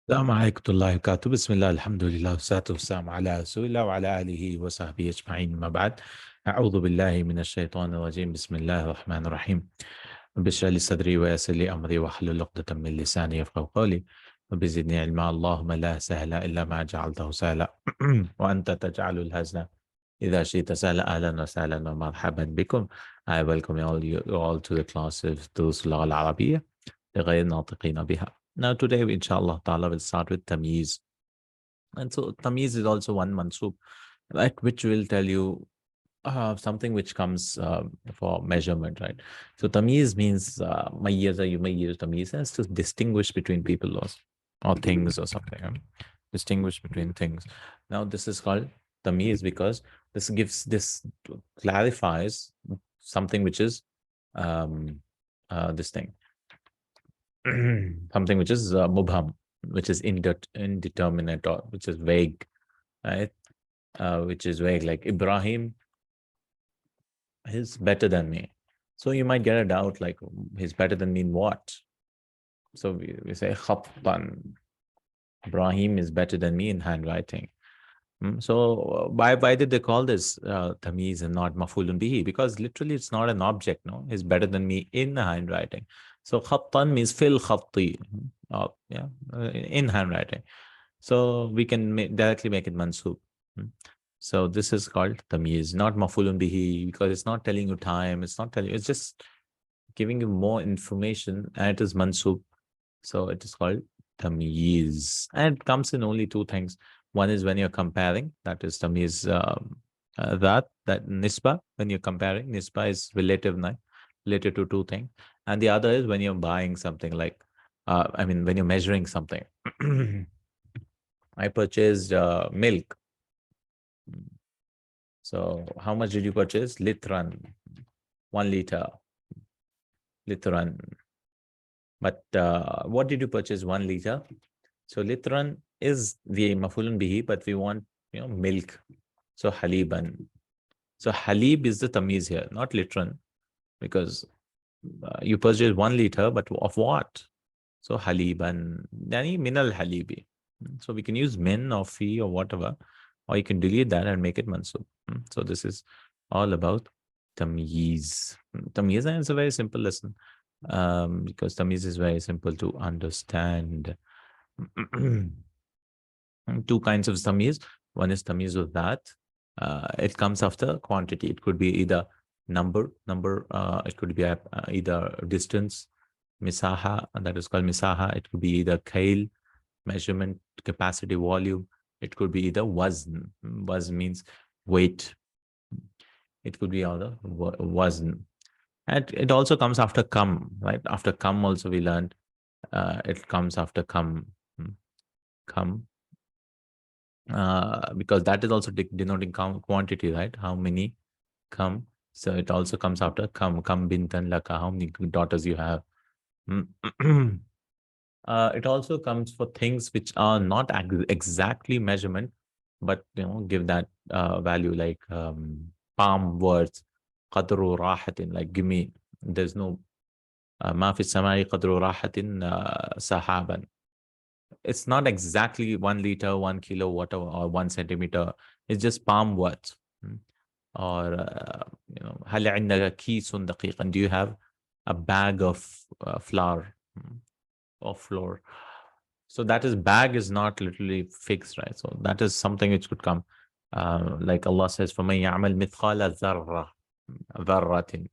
السلام عليكم ورحمة الله وبركاته. بسم الله الحمد لله والصلاة والسلام على رسول الله وعلى آله وصحبه أجمعين. ما بعد، أعوذ بالله من الشيطان الرجيم. بسم الله الرحمن الرحيم. رب اشرح لي صدري ويسر لي أمري واحلل عقدة من لساني يفقهوا قولي رب زدني علما. اللهم لا سهل إلا ما جعلته سهلا وأنت تجعل الحزن إذا شئت سهلا. أهلا وسهلا ومرحبا بكم. I welcome you all to the class of دروس اللغة العربية لغير ناطقين بها. Now today, inshallah ta'ala, we'll start with Tamyiz. And so Tamyiz is also one mansub, right, which will tell you something which comes for measurement, right? So Tamyiz means mayyaza yumayyiz. Tamyiz is to distinguish between people or things or something. Distinguish between things. Now this is called Tamyiz because this clarifies something which is this thing. Something which is mubham, which is indeterminate or which is vague, right? Which is vague, like Ibrahim is better than me. So you might get a doubt, like, he's better than me in what? So we say khattan. Ibrahim is better than me in handwriting. So why did they call this Tamyiz and not mafulun bihi? Because literally it's not an object, no? He's better than me in handwriting. So khattan means fil khatti, in handwriting. So we can directly make it mansub. So this is called Tamyiz, not mafulun bihi, because it's not telling you time, it's not telling you, it's just giving you more information, and it is mansub. So it is called Tamyiz. And it comes in only two things. One is when you're comparing, that is Tamyiz, that nisba, when you're comparing, nisba is relative, related to two things. And the other is when you're buying something, like, when you're measuring something. I purchased milk. So how much did you purchase? Litran, 1 liter. Litran. But what did you purchase? 1 liter. So litran is the mafulun bihi, but we want milk. So haliban. So halib is the tamyiz here, not litran, because you purchase 1 liter, but of what? So haliban, yani minal halibi. So we can use min or fi or whatever, or you can delete that and make it mansub. So this is all about tamyiz. Tamyiz is a very simple lesson, because tamyiz is very simple to understand. Two kinds of tamyiz. One is tamyiz of that. It comes after quantity. It could be either number. It could be either distance, misaha, and that is called misaha. It could be either kail, measurement, capacity, volume. It could be either wazn. Wazn means weight. It could be either wazn. And it also comes after kam, right? After kam also we learned it comes after kam. Kam. Because that is also denoting quantity, right? How many come. So it also comes after come bintan laka, how many daughters you have. It also comes for things which are not exactly measurement, but give that value, like palm words, qadru rahatin, like give me, there's no ma fi samai qadru rahatin sahaban. It's not exactly 1 liter, 1 kilo, whatever, or 1 centimeter. It's just palm words. Or هل عندك كيس دقيق, and do you have a bag of flour or flour? So that is, bag is not literally fixed, right? So that is something which could come, like Allah says, فَمَنْ يَعْمَلْ مِثْقَالَ ذَرَّةٍ.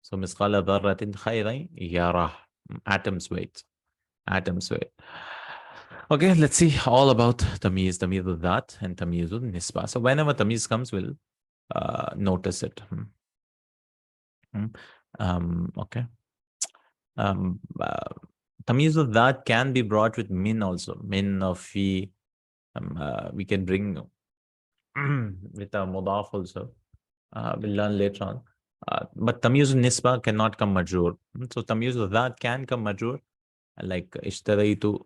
So مِثْقَالَ ذَرَّةٍ خَيْرًا يَرَهُ, atom's weight. Okay, let's see all about tamyiz of that and tamyiz of nisba. So whenever tamyiz comes, we'll notice it. Okay. Tamyiz of that can be brought with min also. Min or fi. We can bring with a mudaf also. We'll learn later on. But tamyiz of nisba cannot come majroor. So tamyiz of that can come majroor, like ishtaraitu.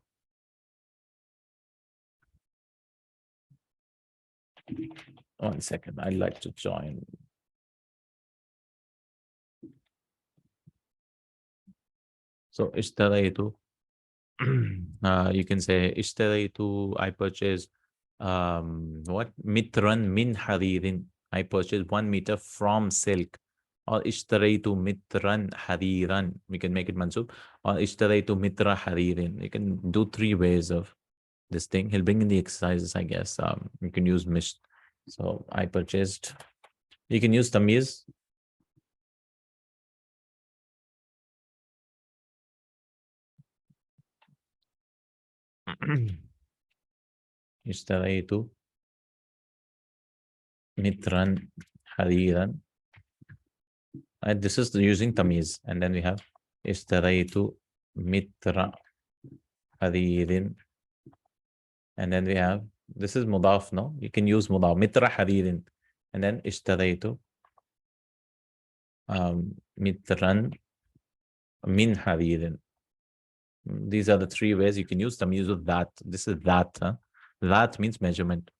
One second, I'd like to join. So ishtaraitu You can say اشتريت, I purchased what? مترا من حرير. I purchased 1 meter from silk. Or اشتريت مترا حريرا. We can make it mansub. Or اشتريت متر حرير. You can do 3 ways of this thing. He'll bring in the exercises, I guess. You can use mish. So I purchased. You can use tamyiz. اشتريت مترا حريرا. This is using tamyiz. And then we have اشتريت متر حرير. And then we have, this is mudaf, no? You can use mudaf. Mitra haririn. And then اشتريت mitran min haririn. These are the 3 ways you can use tamyiz with that. This is that. Huh? That means measurement.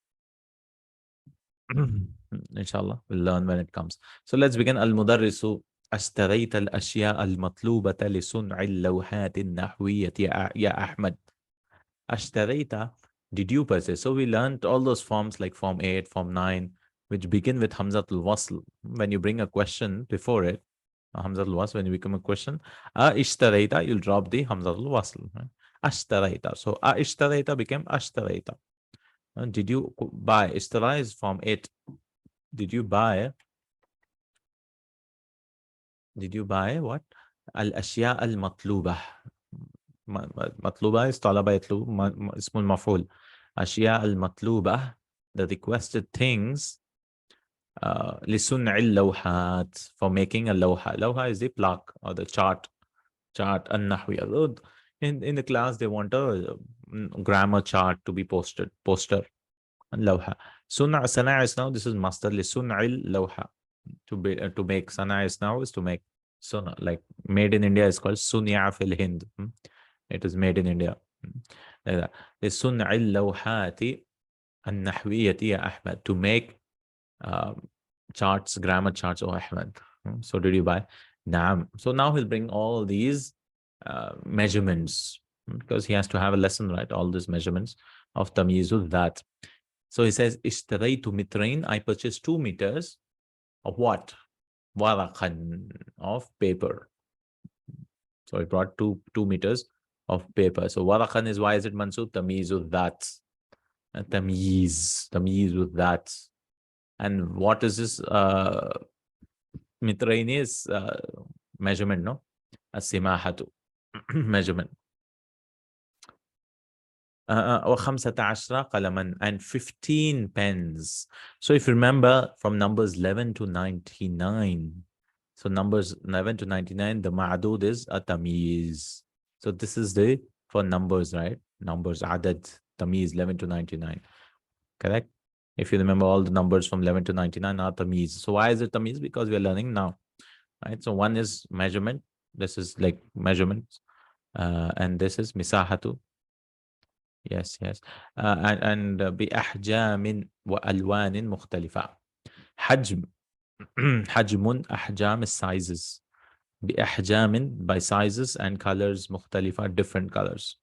Inshallah, we'll learn when it comes. So let's begin. Al-Mudarrisu اشتريت الأشياء المطلوبة لصنع اللوحات النحوية يا أحمد. Ashtarita, did you purchase? So we learned all those forms like form 8, form 9, which begin with Hamzatul Wasl. When you bring a question before it, Hamzatul Wasl, when you become a question, Ishtarita, you'll drop the Hamzatul Wasl. Right? Ashtarita. So Ishtarita became Ashtarita. Did you buy? Ishtara is form 8. Did you buy? Did you buy what? Al-Ashya al-Matlubah. مطلوبة is طلب يطلب اسم المفعول. أشياء المطلوبة, the requested things, لصنع اللوحات, for making a لوحة. لوحة is the plaque or the chart النحوية. In the class they want a grammar chart to be posted, poster. لوحة. صنع صنع is now, this is master لصنع اللوحة, to make. صنع is now is to make. So like made in India is called صنع في الهند. It is made in India. لصنع اللوحات النحوية يا أحمد, to make charts, grammar charts, oh Ahmed. So did you buy? Naam. So now he'll bring all these measurements, because he has to have a lesson, right? All these measurements of tamyiz with that. So he says, اشتريت مترين, I purchased 2 meters of what? ورقا, of paper. So he brought two meters of paper. So waraqan is, why is it mansub? Tamyiz with that. Tamyiz with that. And what is this? Mitrain is measurement, no? As-simahatu. Measurement. وخمسة قلما, and 15 pens. So if you remember from numbers 11 to 99, so numbers 11 to 99, the ma'adud is a tamyiz. So this is the, for numbers, right? Numbers, adad, tamyiz, 11 to 99. Correct? If you remember, all the numbers from 11 to 99 are tamyiz. So why is it tamyiz? Because we are learning now, right? So one is measurement. This is like measurements. And this is misahatu. Yes. And بأحجام وألوان مختلفة. حجم. حجم, أحجام is sizes. بأحجام, by sizes, and colors مختلفة, different colors.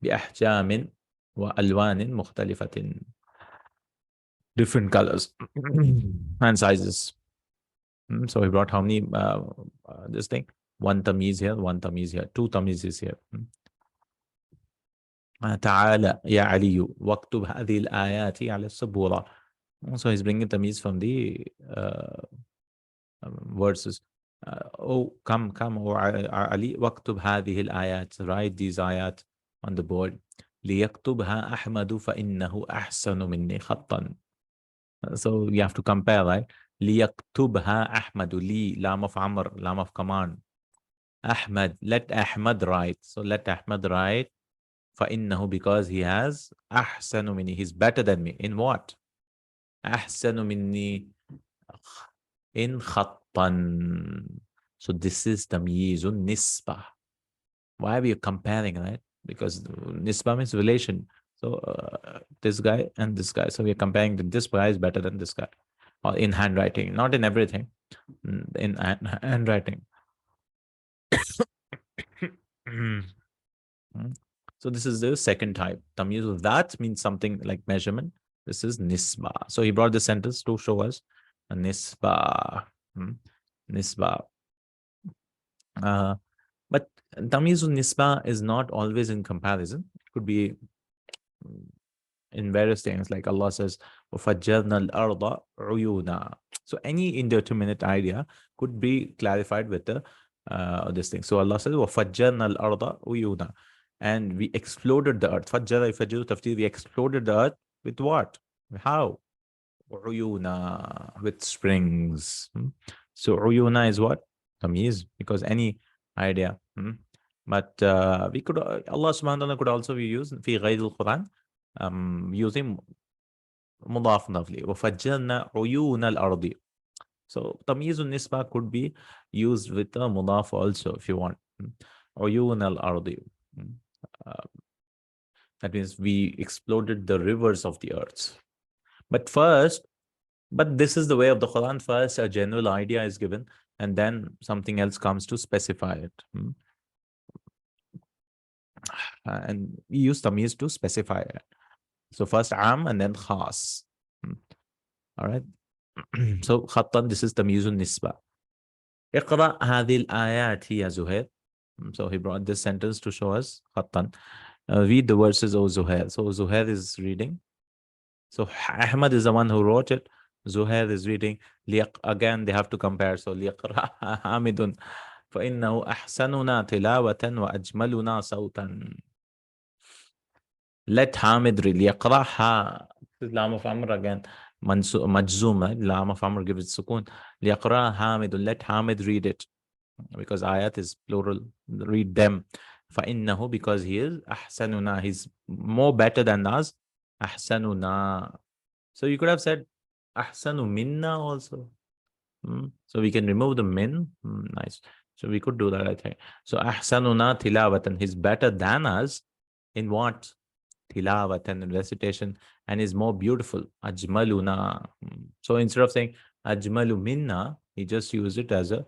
بأحجام وألوان مختلفة, different colors and sizes. So he brought how many, this thing? 1 tamyiz here, 1 tamyiz here, 2 tamyizes here. تعالى يا علي واكتب هذه الآيات على السبورة. So he's bringing tamyiz from the verses. Oh, come, oh Ali, واكتب هذه الآيات. Write these ayat on the board. ليكتبها أحمد فإنه أحسن مني خطا. So you have to compare, right? ليكتبها أحمد. لي, lam of Amr, lam of command. Ahmad, let Ahmad write. So let Ahmad write. فإنه, because he has أحسن مني, he's better than me. In what? أحسن مني in خطا. So this is tamyiz nisbah. Why are we comparing, right? Because nisbah means relation. So this guy and this guy. So we're comparing that this guy is better than this guy. Or in handwriting, not in everything. In handwriting. So this is the second type. Tamyiz of that means something like measurement. This is nisba. So he brought the sentence to show us a nisba. Nisba. But Tamyiz nisba is not always in comparison. It could be in various things, like Allah says, وَفَجَّرْنَا الْأَرْضَ عُيُونًا. So any indeterminate idea could be clarified with the this thing. So Allah says, وَفَجَّرْنَا الْأَرْضَ عُيُونًا. And we exploded the earth. فَجَّرَ يَفْجِرُ تَفْجِيرًا. We exploded the earth with what? How? عُيُونًا. With springs. So عُيُونًا is what? Tamyiz, because any idea. But we could, Allah subhanahu wa ta'ala could also be used في غير القرآن using مضاف نفلي وفجرنا عيون الأرض. So تمييز النسبة could be used with a مضاف also if you want. عيون الأرض. That means we exploded the rivers of the earth. But this is the way of the Quran. First, a general idea is given, and then something else comes to specify it. And we use tamyiz to specify it. So first am and then khas. All right. So khattan, this is tamyizun nisba. اقرأ هذه الآيات يا زهير. So he brought this sentence to show us khattan. Read the verses, O Zuhair. So Zuhair is reading. So Ahmad is the one who wrote it. Zuhair is reading. Again, they have to compare. So ليقرأ حامد فإنه أحسننا تلاوة وأجملنا صوتا. Let Hamid read. ليقرأ This is Lam of Amr again. Majzoom, right? Lam of Amr gives it sukun. ليقرأ Hamid. Let Hamid read it. Because ayat is plural. Read them. فإنه, because he is أحسننا. He's more better than us. أحسننا. So you could have said أحسن minna also. So we can remove the min. Nice. So we could do that, I think. So أحسننا tilawatan. He's better than us in what? Tilawatan, in recitation, and is more beautiful. Ajmaluna. So instead of saying Ajmalu minna, he just used it as a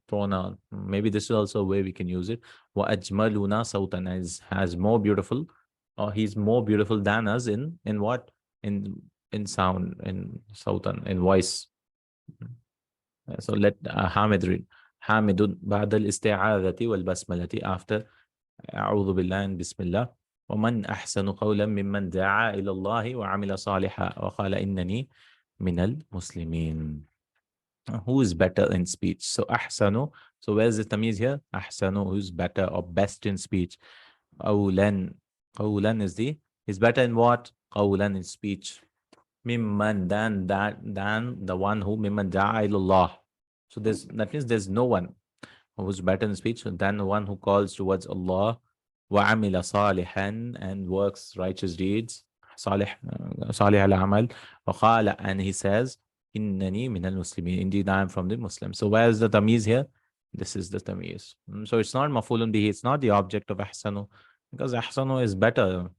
pronoun. Maybe this is also a way we can use it. Wa ajmaluna sautan, has more beautiful, or he's more beautiful than us in what? In sound, in sautan, in voice. So let Hamid read. Hamidun ba'da al-isti'adhati wal basmalati, after أعوذ بالله and Bismillah. ومن أحسن قولا ممن دعا إلى الله وعمل صالحا وقال إنني من المسلمين. Who is better in speech? So أحسن. So where's the tamyiz here? أحسن, who's better or best in speech. قولا. قولا is better in what? قولا, in speech. ممن, than the one who ممن دعا إلى الله. So that means there's no one who's better in speech than the one who calls towards Allah. وَعَمِلَ صَالِحًا, and works righteous deeds. صالح العمل. وقال, and he says, إِنَّنِي مِنَ الْمُسْلِمِينَ, indeed I am from the Muslims. So where's the tamyiz here? This is the tamyiz. So it's not mafulun bihi, it's not the object of ahsanu, because ahsanu is better.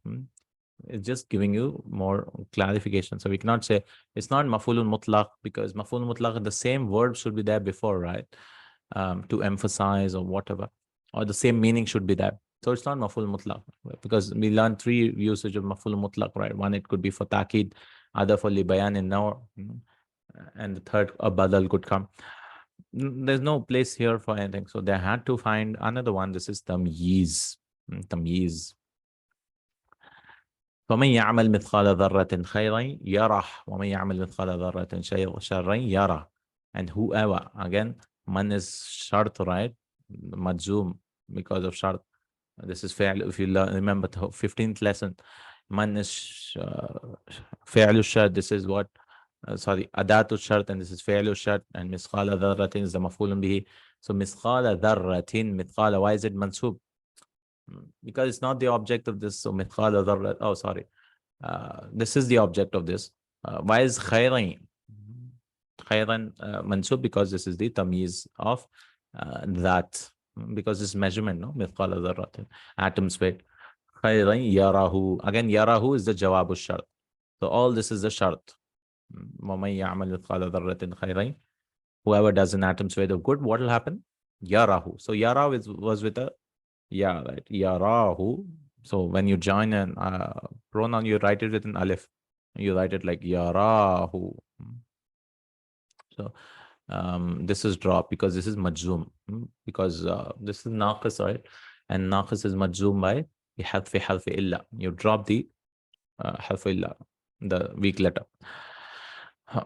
It's just giving you more clarification. So we cannot say it's not mafulun mutlaq, because mafulun mutlaq, the same verb should be there before, right? To emphasize or whatever, or the same meaning should be there. So it's not maful mutlaq, because we learned three usage of maful mutlaq, right? One, it could be for ta'kid, other for libayan and now, and the third, a badal could come. There's no place here for anything, so they had to find another one. This is tamyiz. Tamyiz. فمن يعمل مثقال ذرة خيرا يره ومن يعمل مثقال ذرة شرا يره. And whoever, again, man is shart, right? Majzoom, because of shart. This is fair. If you remember the 15th lesson, man is fi'lu shart. This is what? Adatu shart, and this is fi'lu shart. And misqala dharratin is the maf'ulun bihi. So misqala dharratin, mithqala, why is it mansub? Because it's not the object of this. So mithqala dharrat. Oh, sorry. This is the object of this. Why is khayran? Khayran mansub, because this is the tamyiz of that. Because this measurement, no? Mithqala dharratin, atom's weight. Khayran yarahu. Again, yarahu is the jawabu shart. So all this is the shart. وَمَن يَعْمَلْ مِثْقَالَ ذَرَّةٍ خَيْرًا. Whoever does an atom's weight of good, what will happen? Yarahu. So yarahu was with a ya, right? Yarahu. So when you join an pronoun, you write it with an alif. You write it like yarahu. So this is drop because this is majzoom, because this is naqis, right? And naqis is majzoom by half illa. You drop the half illa, the weak letter.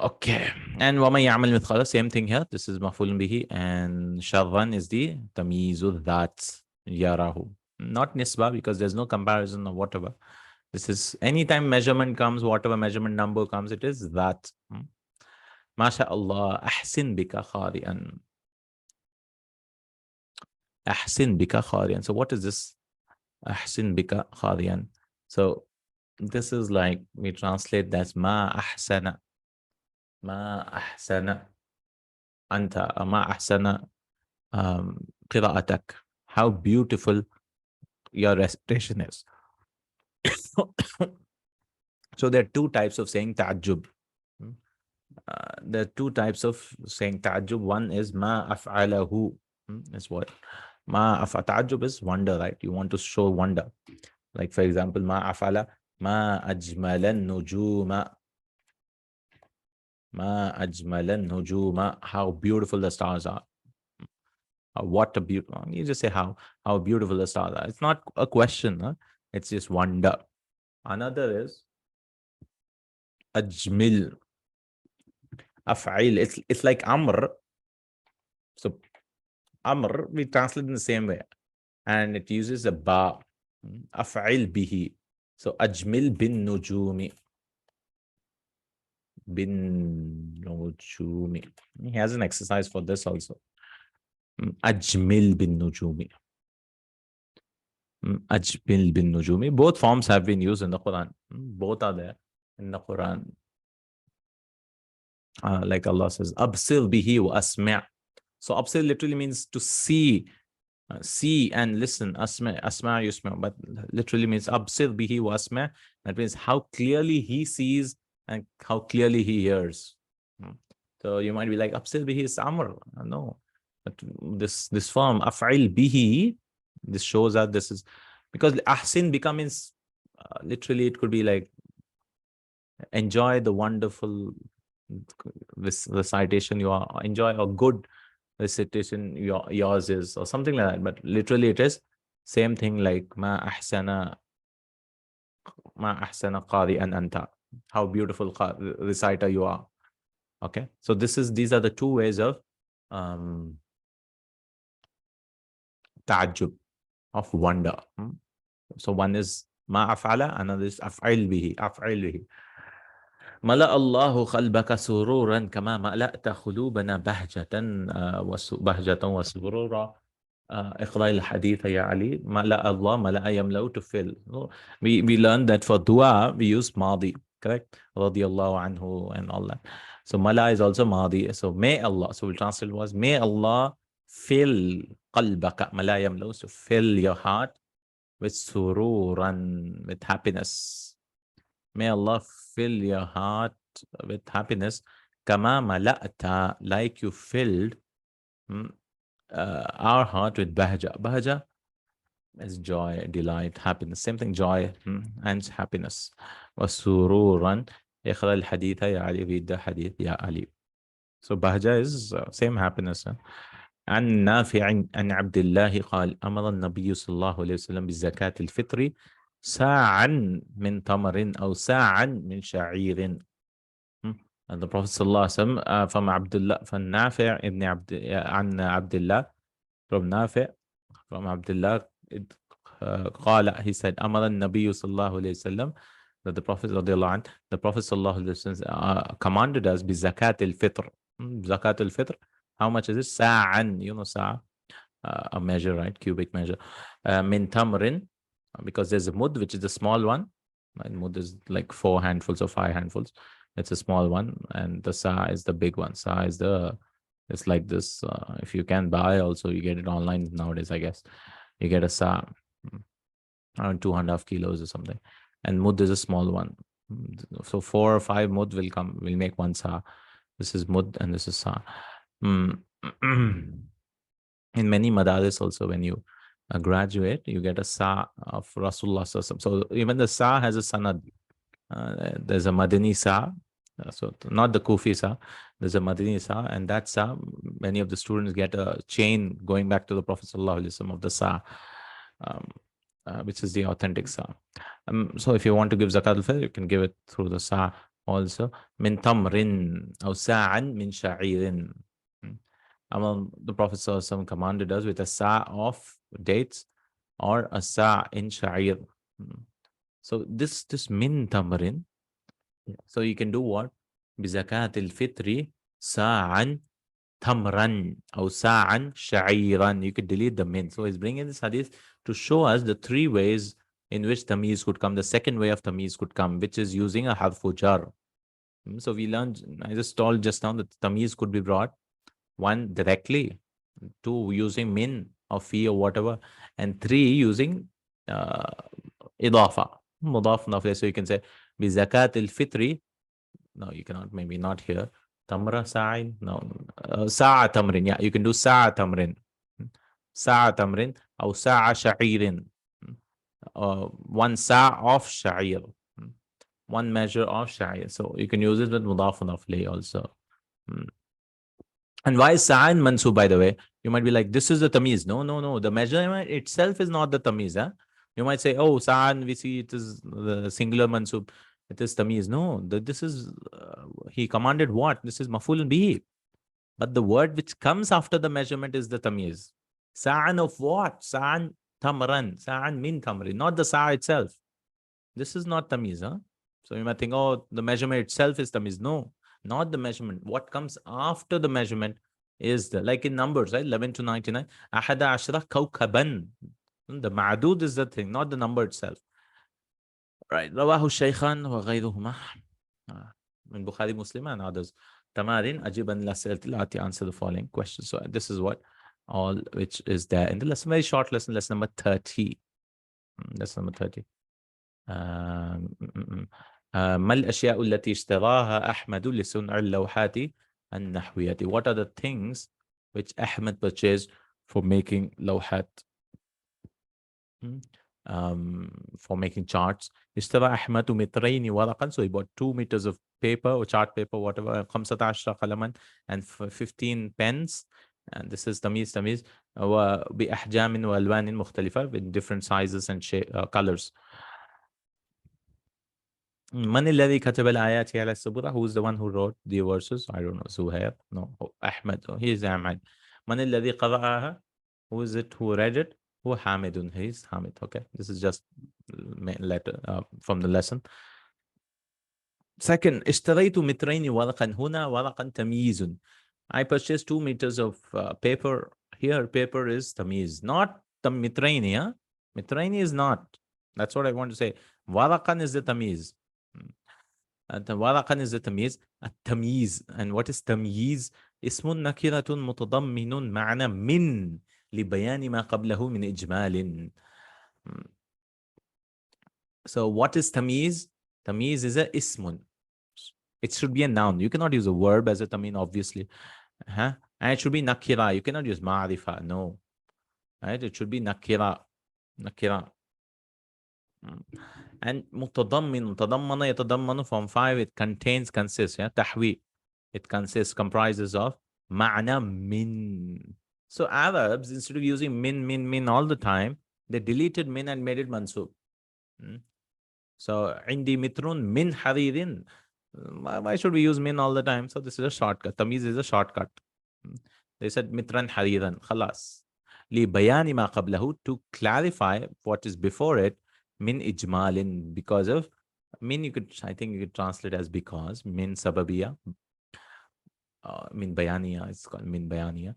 Okay, and wama ya'mal mithqala, same thing here. This is maf'ulun bihi, and sharran is the tamyizu that yarahu, not nisba, because there's no comparison or whatever. This is anytime measurement comes, whatever measurement number comes, it is that. MashaAllah, ahsin bika khari'an. Ahsin bika khari'an. So what is this? Ahsin bika khari'an. So this is like, we translate that's ma ahsana. Ma ahsana anta. Ma ahsana qira'atak. How beautiful your recitation is. So there are two types of saying ta'ajjub. There are two types of saying ta'ajjub. One is ma af'alahu. Is what? Ma ta'ajjub is wonder, right? You want to show wonder. Like for example, ma af'ala, ma ajmalan nujuma. Ma ajmalan nujuma. How beautiful the stars are. What a beautiful. You just say how beautiful the stars are. It's not a question, huh? It's just wonder. Another is ajmil. Af'il. It's like amr. So amr, we translate in the same way, and it uses a ba. Af'il bihi. So ajmil bin nujumi. Bin nujumi. He has an exercise for this also. Ajmil bin nujumi. Ajmil bin nujumi. Both forms have been used in the Quran. Both are there in the Quran. Like Allah says, absir bihi wa asma'. So absir literally means to see. See and listen, asma yusma, but literally means absir bihi wa asma. That means how clearly he sees and how clearly he hears. So you might be like, absir bihi is amr. No, but this form af'il bihi, this shows that this is because ahsin becomes literally, it could be like enjoy the wonderful recitation you are, enjoy a good recitation yours is, or something like that. But literally it is same thing like ma ahsana qari'an anta. How beautiful reciter you are. Okay, so these are the two ways of ta'ajjub, of wonder. So one is ma af'ala, another is af'il bihi. ملأ الله قلبك سرورا كما ملأت قلوبنا بهجة وسرورا. اقرأ الحديث يا علي. ملأ الله, ملأ يملأ, to fill. We learned that for dua we use madi, correct? Radiyallahu anhu and all that. So mala is also madi. So may Allah, so we'll translate was may Allah fill qalbaka, mala yamlaw, so fill your heart with sururan, with happiness. May Allah fill your heart with happiness. Kama mala'ta, like you filled our heart with bahja. Bahja is joy, delight, happiness. Same thing, joy and happiness. Wasururan. Iqra al-haditha ya Ali, read the hadith ya Ali. So bahja is same happiness. عن نافع عن عبد الله قال أمر النبي صلى الله عليه وسلم بزكاة الفطر ساعا من تمر أو ساعا من شعير. And the Prophet صلى الله عليه وسلم from Abdullah, from Nafi' ibn عن عبد الله, from Nafi' from Abdullah قال, he said أمر النبي صلى الله عليه وسلم, that the Prophet رضي الله عنه, the Prophet صلى الله عليه وسلم commanded us بزكاة الفطر. زكاة الفطر, how much is it? Sa'an, you know, sa', a measure, right? Cubic measure. Min tamrin, because there's a mud, which is the small one. And mud is like 4 handfuls or 5 handfuls. It's a small one. And the sa' is the big one. Sa' is it's like this. If you can buy also, you get it online nowadays, I guess. You get a sa' around 2.5 kilos or something. And mud is a small one. So 4 or 5 mud will make one sa'. This is mud and this is sa'. In many madaris also, when you a graduate, you get a sa of Rasulullah. So even the sa has a sanad. There's a Madini sa, so not the Kufi sa. There's a Madini sa, and that sa, many of the students get a chain going back to the Prophet Sallallahu Alaihi Wasallam of the sa, which is the authentic sa. So if you want to give zakat al-fitr, you can give it through the sa also. Min tamrin aw sa'an min sha'irin. The Prophet Sallallahu Alaihi Wasallam commanded us with a sa of dates or a sa in sha'ir. So this min tamrin. So you can do what? بزكاة الفطر ساعًا tamran or sa'an sha'iran. You could delete the min. So he's bringing this hadith to show us the three ways in which tamyiz could come. The second way of tamyiz could come, which is using a harfu jar. So we learned, I just told just now that tamyiz could be brought, one, directly, two, using min or fi or whatever, and three, using idafa, mudaf nafli. So you can say bi zakat al fitri. No, you cannot, maybe not here. Tamra sa'in, no. Sa'a tamrin, yeah, you can do sa'a tamrin. Sa'a tamrin or sa'a sha'irin. One sa' of sha'ir. One measure of sha'ir. So you can use it with mudafun afli also. And why is sa'in mansub, by the way? You might be like, this is the tamyiz. No. The measurement itself is not the tamyiz. Huh? You might say, oh, sa'an, we see it is the singular mansub. It is tamyiz. No, this is, he commanded what? This is maf'ul bihi. But the word which comes after the measurement is the tamyiz. Sa'an of what? Sa'an tamran. Sa'an min tamrin. Not the sa' itself. This is not tamyiz. Huh? So you might think, oh, the measurement itself is tamyiz. No, not the measurement. What comes after the measurement is the, like in numbers, right? 11 to 99. Ahada ashra kawkaban. The ma'adud is the thing, not the number itself. Right. Rawahu shaykhan wa ghayruhuma. In Bukhari, Muslim and others. Tamarin ajiban la answer the following questions. So this is what all which is there in the lesson. Very short lesson, lesson number 30. Lesson number 30. ما الأشياء التي اشتراها أحمد لصنع اللوحات النحوية? What are the things which Ahmed purchased for making lawhat? For making charts. اشترى أحمد مترين ورقا. So he bought 2 meters of paper or chart paper, whatever. 15 قلما and 15 pens. And this is tamyiz. وبأحجام وألوان مختلفة with different sizes and colors. من الذي كتب الآيات على السبورة? Who is the one who wrote the verses? I don't know. Zuhair? No. Ahmed. Oh, he is Ahmed. من الذي قرأها? Who is it who read it? هو حامد. He is Hamid. Okay. This is just letter from the lesson. Second, اشتريت مترين ورقا. هنا ورقا تمييز. I purchased 2 meters of paper. Here paper is tamyiz. Not the mitraini. Huh? Mitraini is not. That's what I want to say. Waraqan is the tamyiz. Waraqan is the tamyiz. Tamyiz. And what is tamyiz? اسم نكرة متضمن معنى من لبيان ما قبله من إجمال. So what is tamyiz? Tamyiz is a ismun. It should be a noun. You cannot use a verb as a tamyiz, obviously. And it should be nakira. You cannot use ma'rifa. No. Right? It should be nakira. Nakira. And mutadammin, tadammana yatadammanu, form 5, it consists, yeah, tahwi. It comprises of ma'na min. So Arabs, instead of using min all the time, they deleted min and made it mansub. So indi mitrun min haririn. Why should we use min all the time? So this is a shortcut. Tamyiz is a shortcut. They said mitran hariran. Khalas. Li bayani ma qablahu, to clarify what is before it. Min ijmalin, because of min, I think you could translate as because. Min sababiya. Min bayaniya, it's called min bayaniya.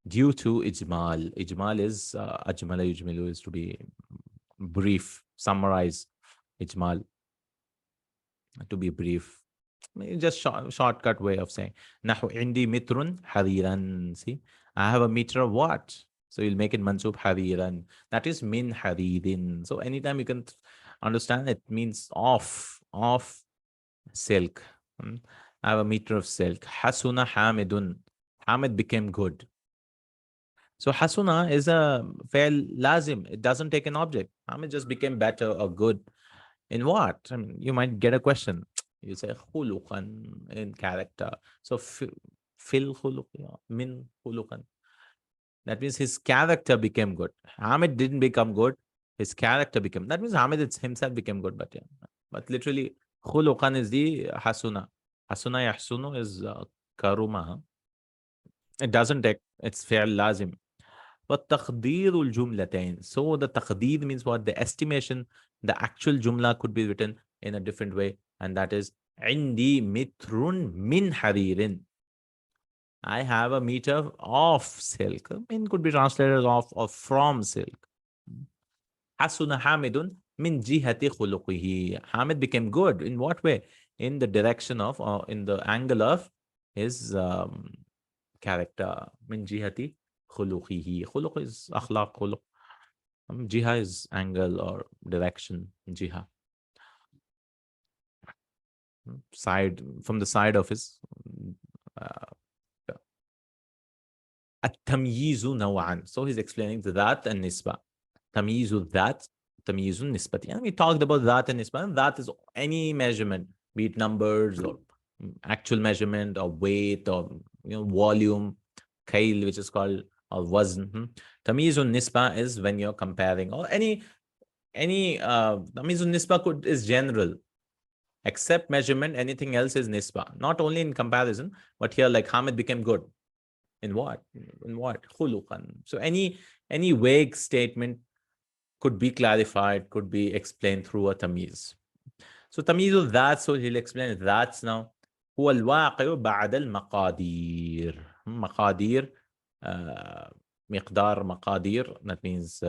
Due to ijmal. Ijmal is ajmala yujmilu, is to be brief, summarize. Ijmal, to be brief. Just shortcut way of saying. Nahu indi mitrun hariran. See, I have a meter of what? So you'll make it mansub hariran. That is min haririn. So anytime you can understand, it means of silk. I have a meter of silk. Hasuna hamidun. Hamid became good. So hasuna is a fail lazim. It doesn't take an object. Hamid just became better or good. In what? I mean, you might get a question. You say khuluqan in character. So fil khuluq, min khuluqan. That means his character became good. Hamid didn't become good. His character became. That means Hamid himself became good. But yeah, but literally khuluqan is the hasuna. Hasuna yahsunu is karuma. It doesn't take. It's fair lazim. But taqdeer jumlatain. So the taqdeer means what? The estimation. The actual jumla could be written in a different way, and that is عندي متر min haririn. I have a meter of silk. Min could be translated of or from silk. Hasuna Hamidun min jihati khuluqihi. Hamid became good. In what way? In the direction of, or in the angle of his character. Min jihati khuluqihi. Khuluq is akhlaq, khuluq. Jiha is angle or direction. Jiha. Side, from the side of his التمييز نوعان. So he's explaining the that and nisba. تمييز الذات تمييز النسبة. And we talked about that and nisba. And that is any measurement, be it numbers or actual measurement or weight or volume, kail, which is called, or wazn. تمييز النسبة is when you're comparing, or any تمييز النسبة is general. Except measurement, anything else is nisba. Not only in comparison, but here like Hamid became good. In what? In what? Khuluqan. So any vague statement could be clarified, could be explained through a tamyiz. So tamyiz that, so he'll explain that's now. هو الواقع بعد المقادير. مقادير, مقدار مقادير, that means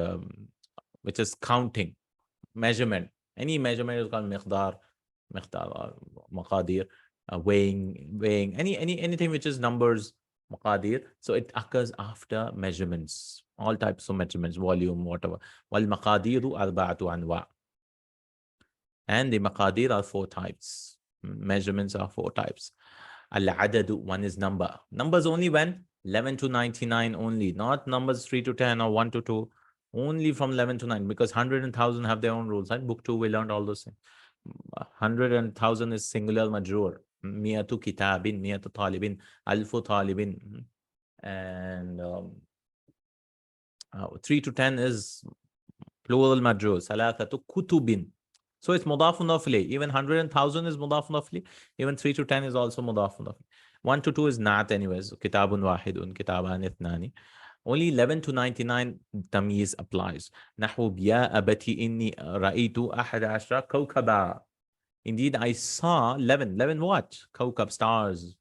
which is counting, measurement. Any measurement is called miqdar or maqadir, weighing, anything which is numbers, maqadir. So it occurs after measurements, all types of measurements, volume, whatever. Wal maqadiru arba'atu anwa. And the maqadir are 4 types. Measurements are 4 types. Al-adadu, one is number. Numbers only when 11 to 99 only, not numbers 3 to 10 or 1 to 2. Only from 11 to 9, because 100 and 1000 have their own rules. Right? Book 2, we learned all those things. 100 and 1000 is singular majroor. Miyatu kitabin, miyatu talibin, alfu talibin. And 3 to 10 is plural majroor. Salathatu kutubin. So it's mudafun afli. Even 100 and 1000 is mudafun afli. Even 3 to 10 is also mudafun afli. 1 to 2 is not anyways. Kitabun wahidun, kitaban ithnani. Only 11 to 99 tamyiz applies. Nahu ya abati inni ra'aytu ahad ashra kawkaba. Indeed, I saw 11. 11 what? Kawkab, stars.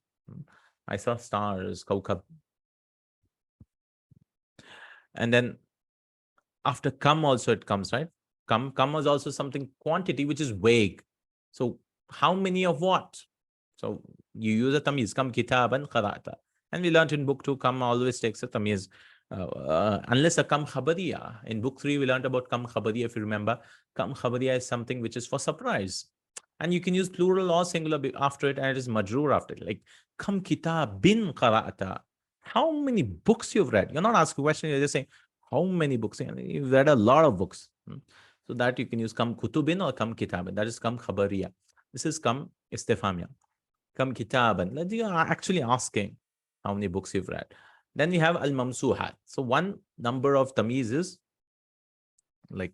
I saw stars, kawkab. And then after kam also it comes, right? Kam was also something quantity which is vague. So how many of what? So you use a tamyiz. Kam kitaban qara'ta. And we learned in book 2, kam always takes a tamyiz. Unless a kam khabariya. In book 3, we learned about kam khabariya, if you remember. Kam khabariya is something which is for surprise. And you can use plural or singular after it, and it is majroor after it. Like, kam kitabin qara'ata. How many books you've read? You're not asking a question, you're just saying, how many books? You've read a lot of books. So that you can use kam kutubin or kam kitabin. That is kam khabariya. This is kam istifamiya. Kam kitaban. You are actually asking how many books you've read. Then we have al-mamsuhat. So one number of tamyiz is like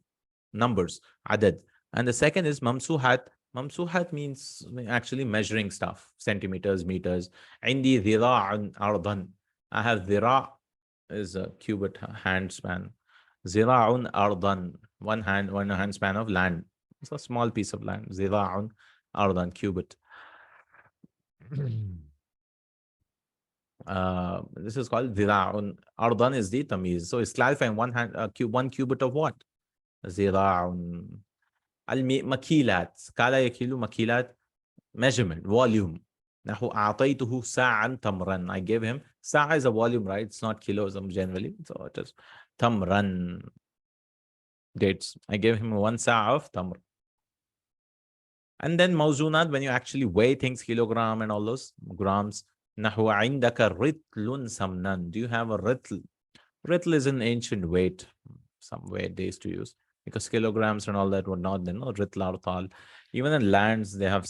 numbers, adad. And the second is mamsuhat. Mamsuhat means actually measuring stuff, centimeters, meters. Indi dhira'un ardan. I have dhira' is a cubit hand span. Zira'un ardan. One hand span of land. It's a small piece of land. Zira'un ardan, cubit. This is called zira'un. Ardan is the tamyiz. So it's clarifying one cubit of what? Zira'un. Al-makilat. Kala yakilu makilat. Measurement, volume. Nahu a'taytuhu sa'an tamran. I gave him. Sa'a is a volume, right? It's not kilos generally. So it is tamran. Dates. I gave him 1 sa'a of tamr. And then mawzunat, when you actually weigh things, kilogram and all those grams. Nahu indaka ritlun samnan. Do you have a ritl? Ritl is an ancient weight, some weight they used to use, because kilograms and all that were not then. No, ritl artal. Even in lands, they have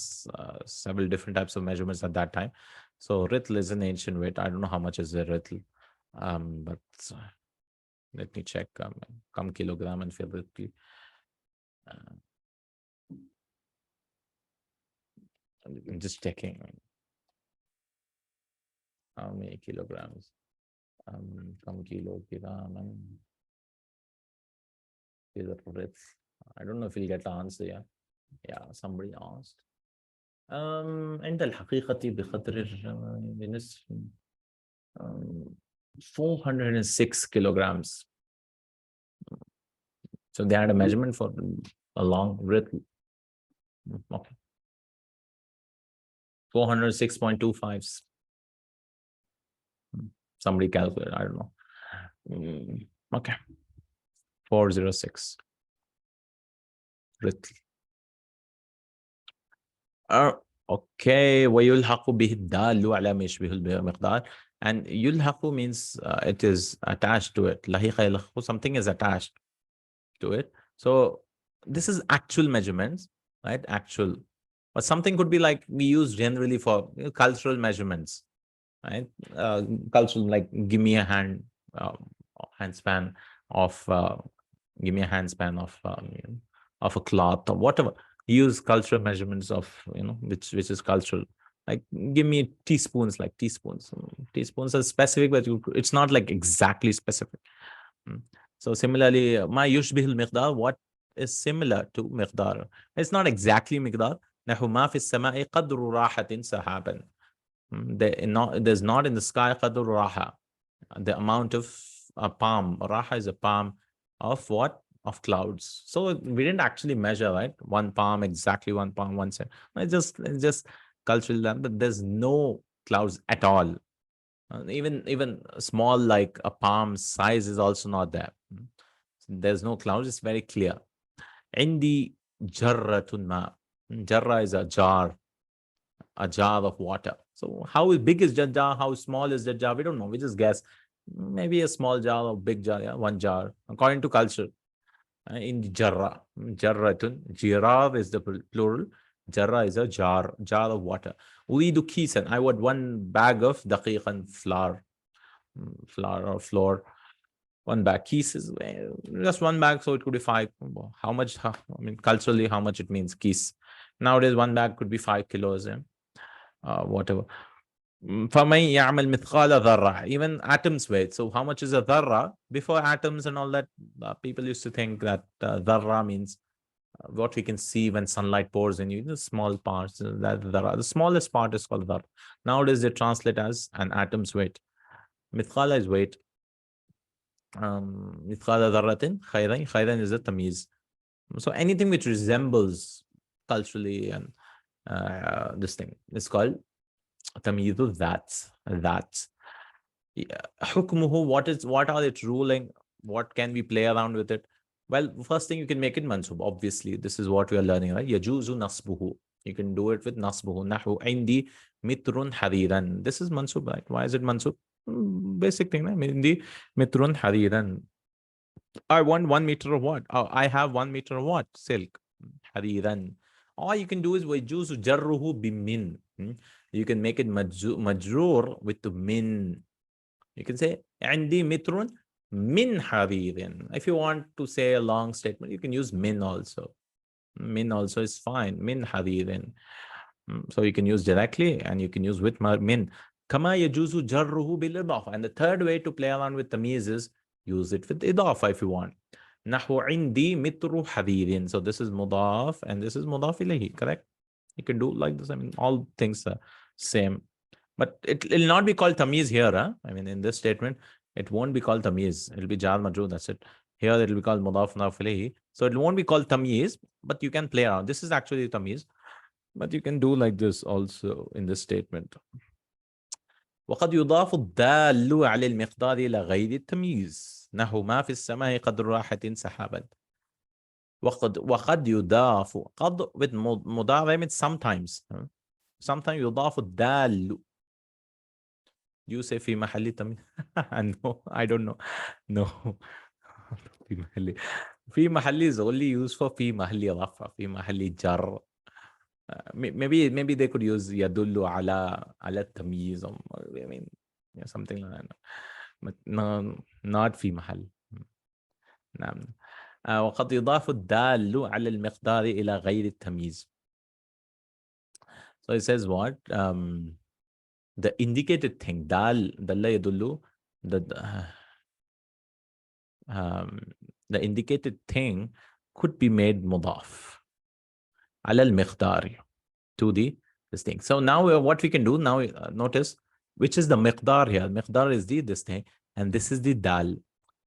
several different types of measurements at that time. So ritl is an ancient weight. I don't know how much is a ritl, but let me check. Kam kilogram and fil ritl. I'm just checking how many kilograms. Kam kilogram and fil ritl. I don't know if you'll get the answer. Yeah, somebody asked. عند الحقيقة بقدر بنصف 406 kilograms. So they had a measurement for a long ritl. Okay. 406.25. Somebody calculated, I don't know. Okay. 406 ritl. Okay. ويلحق به الدال على ما يشبه المقدار. And يلحق means it is attached to it. لحق يلحق, something is attached to it. So this is actual measurements, right? Actual. But something could be like we use generally for cultural measurements, right? Cultural, like give me a hand span of give me a hand span of a cloth or whatever. Use cultural measurements of which is cultural. Like give me teaspoons, like teaspoons. Teaspoons are specific, but it's not like exactly specific. So similarly, ma yushbih al-miqdar, what is similar to miqdar? It's not exactly miqdar. نحو ما في السماء قدر راحة سحابا. There's not in the sky قدر راحة, the amount of a palm. Raha is a palm of what? Of clouds. So we didn't actually measure, right? One palm, exactly one palm, 1 cent. It's just cultural land, but there's no clouds at all. Even small, like a palm size, is also not there. There's no clouds. It's very clear. Indi jarratun ma. Jarra is a jar of water. So how big is the jar? How small is the jar? We don't know. We just guess. Maybe a small jar or big jar. Yeah, one jar, according to culture. In jarra, jarratun. Jirab is the plural. Jarra is a jar of water. Uridu kisan. I want one bag of daqiqan flour or flour. One bag. Kis is just one bag, so it could be 5. How much? I mean, culturally, how much it means kis. Nowadays, one bag could be 5 kilos. Whatever. فَمَنْ يَعْمَلْ مِثْقَالَ ذَرَّةٍ. Even atoms weight. So how much is a dharra? Before atoms and all that, people used to think that dharra means what we can see when sunlight pours in you, the small parts. That dharra. The smallest part is called dharra. Nowadays, they translate as an atom's weight. Mithqala is weight. Mithqala dharratin khayran. Khayran is a tamyiz. So anything which resembles culturally and this thing is called tamyizu. That hukmuhu, what are its ruling? What can we play around with it? Well, first thing, you can make it mansub. Obviously, this is what we are learning, right? Yajuzu nasbuhu. You can do it with nasbuhu. Nahu indi mitrun hariran. This is mansub, right? Why is it mansub? Basic thing, right? Indi mitrun hariran. I want 1 meter of what? Oh, I have 1 meter of what? Silk. Hariran. All you can do is wajuzu jarruhu bimin. You can make it majrur with the min. You can say indi mitrun min haririn. If you want to say a long statement, you can use min also. Min also is fine. Min haririn. So you can use directly and you can use with min. Kama yajuzu jarruhu bil idafa. And the third way to play around with tamyiz is use it with idafa if you want. Nahu indi mitru haririn. So this is mudaf and this is mudaf ilayhi, correct? You can do like this. I mean, all things are same. But it will not be called tamyiz here. Huh? I mean, in this statement, it won't be called tamyiz. It will be jar majrur, that's it. Here it will be called mudaf mudaf ilayhi. So it won't be called tamyiz, but you can play around. This is actually tamyiz. But you can do like this also in this statement. وقد يضاف الدال على المقدار إلى غير التمييز نحو ما في السماء قدر راحة سحابا. وقد يضاف قد with مضارع means sometimes. Sometimes يضاف الدال. You say fi mahalli tamyiz. No, I don't know. No. Fi mahalli. Fi mahalli is only used for fi mahalli rafa, fi mahalli jar. Maybe they could use yadullu ala tamyiz, or I mean, yeah, something like that. But no, not في محل. نعم. وقد يضاف الدال على المقدار إلى غير التمييز. So it says what? The indicated thing, dal, dalla yadullu, the indicated thing could be made mudaf على المقدار to this thing. So now what we can do now, notice which is the miqdar here. Miqdar is this thing, and this is the dal.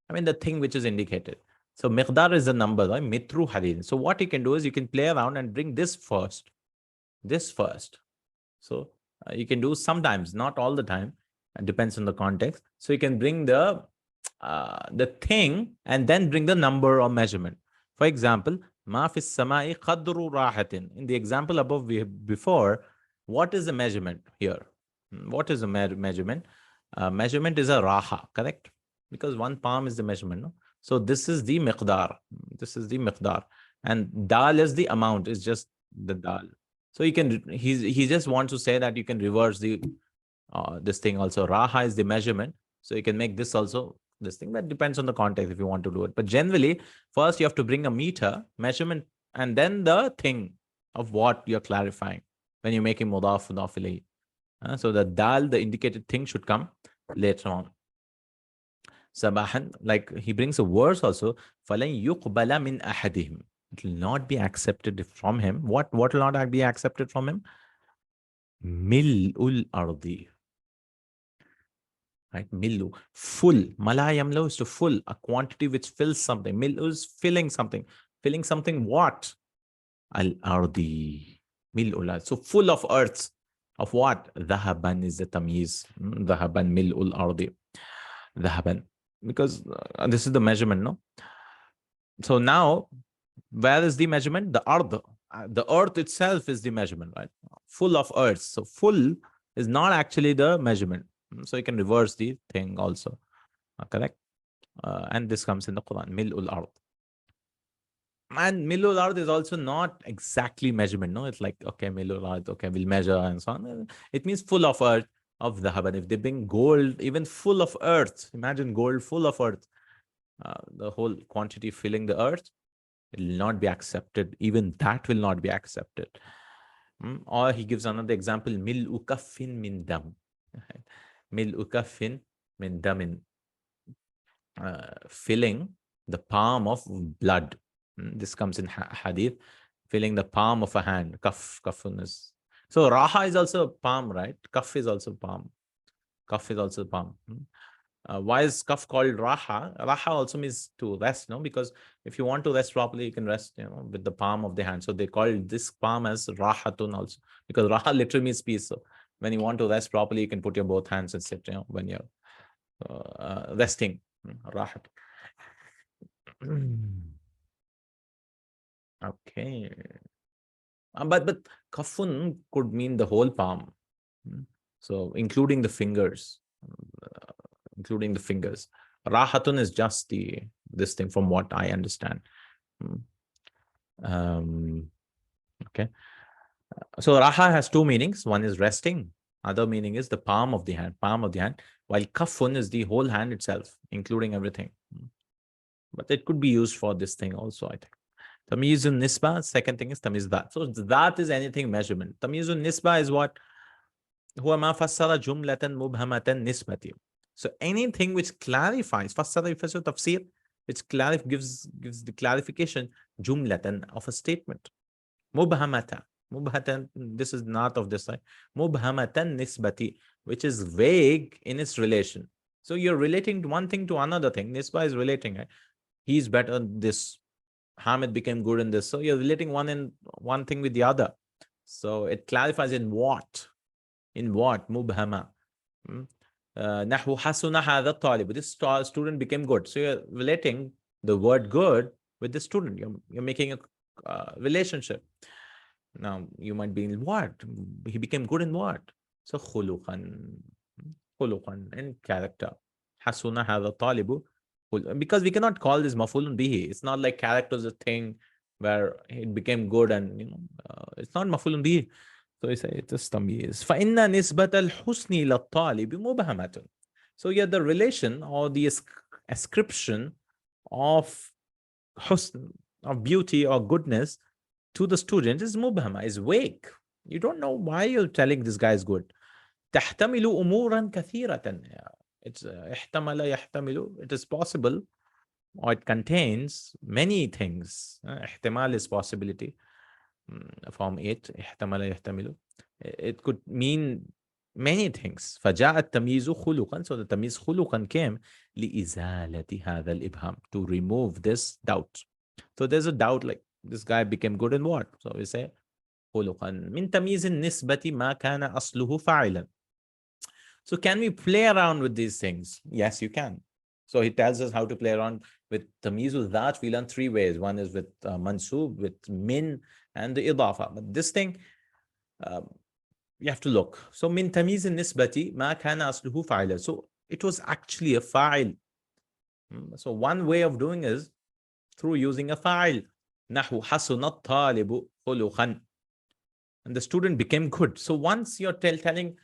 I mean the thing which is indicated. So miqdar is the number, right? Mitru hadid. So what you can do is you can play around and bring this first. So you can do sometimes, not all the time. It depends on the context. So you can bring the thing and then bring the number or measurement. For example, ma fis samai qadru rahatin. In the example above before, what is the measurement here? What is the measurement? Measurement is a raha, correct? Because one palm is the measurement. No? So this is the miqdar. This is the miqdar. And dal is the amount, is just the dal. So you can, he just wants to say that you can reverse the this thing also. Raha is the measurement. So you can make this also this thing. That depends on the context if you want to do it. But generally, first you have to bring a meter, measurement, and then the thing of what you're clarifying when you're making mudaf ilayhi. So the dal, the indicated thing, should come later on. Sabahan, like he brings a verse also. فَلَنْ يُقْبَلَ مِنْ أَحَدِهِمْ. It will not be accepted from him. What will not be accepted from him? Mil'ul ardi. Right? Millu. Full. Mala yamlu is to full. A quantity which fills something. Mil'u is filling something. Filling something what? Al ardi. Mil'ul. So full of earth. Of what? Dhahaban is the tamyiz. Dhahaban mil'ul ardi. Dhahaban. Because this is the measurement, no? So now, where is the measurement? The ard. The earth itself is the measurement, right? Full of earth. So full is not actually the measurement. So you can reverse the thing also. Correct? And this comes in the Quran. Mil'ul ard. And mil'ul ard is also not exactly measurement, no? It's like, okay, mil'ul ard, okay, we'll measure and so on. It means full of earth, of dhahaban. If they bring gold, even full of earth, imagine gold full of earth, the whole quantity filling the earth, it will not be accepted. Even that will not be accepted. Or he gives another example, mil'u kaffin min dam. Mil'u kaffin min damin. Filling the palm of blood. This comes in hadith. Filling the palm of a hand. Kafun is. So raha is also palm, right? Kaf is also palm. Kaf is also palm. Why is kaf called raha? Raha also means to rest, no? Because if you want to rest properly, you can rest, with the palm of the hand. So they call this palm as rahatun also, because raha literally means peace. So when you want to rest properly, you can put your both hands and sit, when you're resting. Rahat. Okay. But kafun could mean the whole palm. So including the fingers. Rahatun is just this thing from what I understand. Okay. So raha has two meanings. One is resting. Other meaning is the palm of the hand. While kafun is the whole hand itself, including everything. But it could be used for this thing also, I think. Tamyizun nisba, second thing is tamyiz that. So that is anything measurement. Tamyizun nisba is what? Huwa ma fassara jumlatan mubhamatan nisbati. So anything which clarifies, fassara yufassu tafsir, which gives the clarification, jumlatan, of a statement. Mubhamata. Mubhatan, this is not of this side. Mubhamatan nisbati, which is vague in its relation. So you're relating one thing to another thing. Nisba is relating, right? He's better in this. Hamid became good in this. So you're relating one thing with the other. So it clarifies in what? In what? Mubhama. Nahu hasuna hadha talib. This student became good. So you're relating the word good with the student. You're making a relationship. Now you might be in what? He became good in what? So khuluqan. khuluqan, in character. Hasuna hadha talibu. Because we cannot call this mafulun bihi. It's not like character is a thing where it became good and, it's not mafulun bihi. So we say it is tamyiz. فَإِنَّ نِسْبَةَ الْحُسْنِ إِلَى الطَّالِبِ مُبْهَمَةٌ. So here the relation or the ascription of husn, of beauty or goodness to the student is mubhama, is vague. You don't know why you're telling this guy is good. تحتمل أمورا كثيرة. It's احتمل يحتمل. It is possible, or it contains many things. احتمال is possibility. Form 8 احتمل يحتمل. It could mean many things. فجاء التمييز خلقا. So the tamyiz خلقا came لإزالة هذا الإبهام, to remove this doubt. So there's a doubt, like this guy became good in what? So we say خلقا من تمييز النسبة ما كان أصله فاعلا. So can we play around with these things? Yes, you can. So he tells us how to play around with tamyiz that. We learn 3 ways. One is with mansub, with min, and the idafa. But this thing, you have to look. So min tamyiz nisbati ma kana asluhu fa'ila. So it was actually a fa'il. So one way of doing is through using a fa'il. Nahu hasunat talibu khuluqan. And the student became good. So once you're telling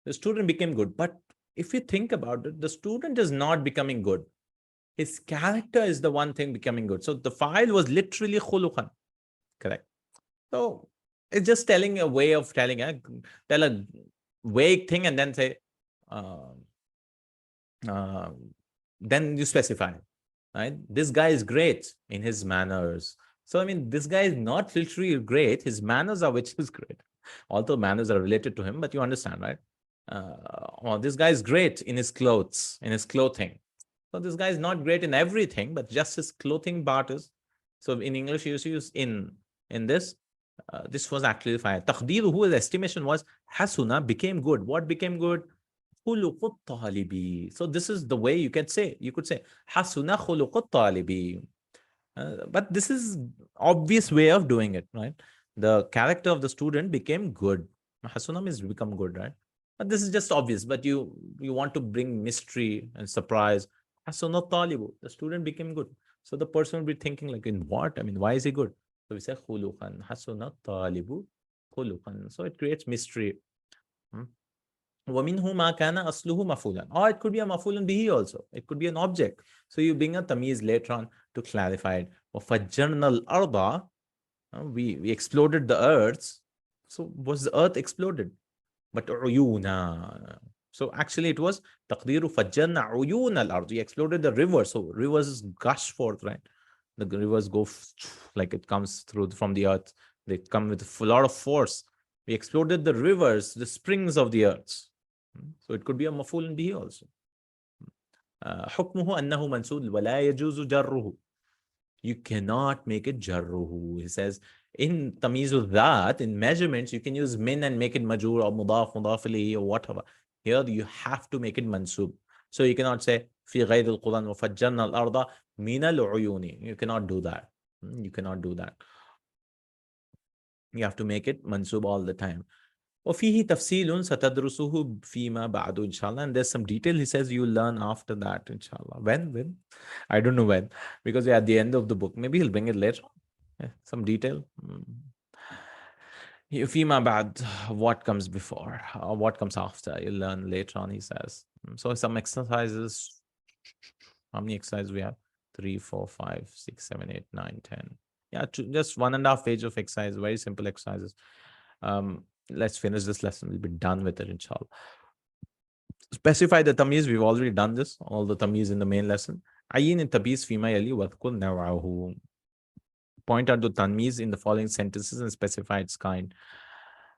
the student became good, but if you think about it, the student is not becoming good. His character is the one thing becoming good. So the fa'il was literally khuluqan. Correct. So it's just telling a way of telling, tell a vague thing and then say, then you specify, right? This guy is great in his manners. So, I mean, this guy is not literally great. His manners are which is great. Although manners are related to him, but you understand, right? This guy is great in his clothes, in his clothing. So this guy is not great in everything, but just his clothing part is. So in English, you use in this. This was actually fine. Taqdeeruhu, his estimation was hasuna, became good. What became good? Khuluqut talibi. So this is the way you could say hasuna khuluqut talibi. But this is obvious way of doing it, right? The character of the student became good. Hasuna means become good, right? But this is just obvious. But you want to bring mystery and surprise. Hasuna talibu. The student became good. So the person will be thinking like, in what? I mean, why is he good? So we say khuluqan, hasuna talibu khuluqan. So it creates mystery. وَمِنْهُ مَا كَانَ أَصْلُهُ مَفُولًا. Or it could be a mafulun bihi also. It could be an object. So you bring a tamyiz later on to clarify it. وَفَجَّرْنَا الْأَرْضَ. We exploded the earth. So was the earth exploded? But عيونا. So actually it was تقدير فجرنا عيون الأرض. We exploded the river. So rivers gush forth, right? The rivers go like it comes through from the earth. They come with a lot of force. We exploded the rivers, the springs of the earth. So it could be a maf'ul bihi also. حكمه أنه منسوب ولا يجوز جره. You cannot make it jarruhu. He says in tamyiz that, in measurements, you can use min and make it majur or mudaf, mudaf ilayhi or whatever. Here you have to make it mansub. So you cannot say fi ghayr al-Quran wa fajjarna al-arda min al-uyuni. You cannot do that. You cannot do that. You have to make it mansub all the time. وفيه تفصيل ستدرسه فيما بعد inshallah. And there's some detail he says you learn after that inshallah. When? I don't know when, because we're at the end of the book. Maybe he'll bring it later. Some detail. فيما بعد, what comes before or what comes after, you'll learn later on, he says. So some exercises. How many exercises we have? 3, 4, 5, 6, 7, 8, 9, 10. Yeah, just 1.5 page of exercise. Very simple exercises. Let's finish this lesson. We'll be done with it, inshallah. Specify the tamyiz. We've already done this. All the tamyiz in the main lesson. Ayin in tamyiz fima yali wadhkul naw'ahu. Point out the tamyiz in the following sentences and specify its kind.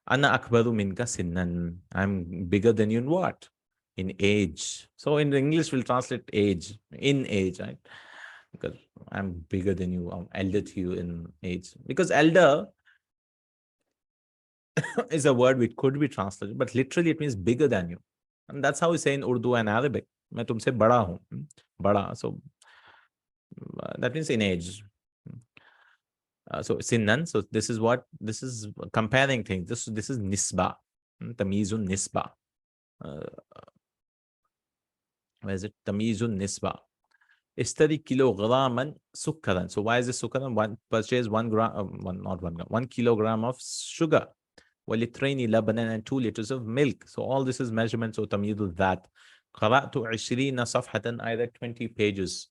Ana akbaru minka sinnan. I'm bigger than you in what? In age. So in English, we'll translate age. In age, right? Because I'm bigger than you. I'm elder to you in age. Because elder is a word which could be translated, but literally it means bigger than you. And that's how we say in Urdu and Arabic. मैं तुमसे बड़ा हूँ. बड़ा. So that means in age. So sinnan. So this is comparing things. This is nisba. Tamyizun nisba. Where is it? Tamyizun nisba. Ishtari kilograman sukkaran. So why is it sukkaran? Purchase 1 kilogram of sugar. ولترين لبنا and 2 liters of milk. So all this is measurements. So تمييز that. قرأت 20 صفحة. I read 20 pages.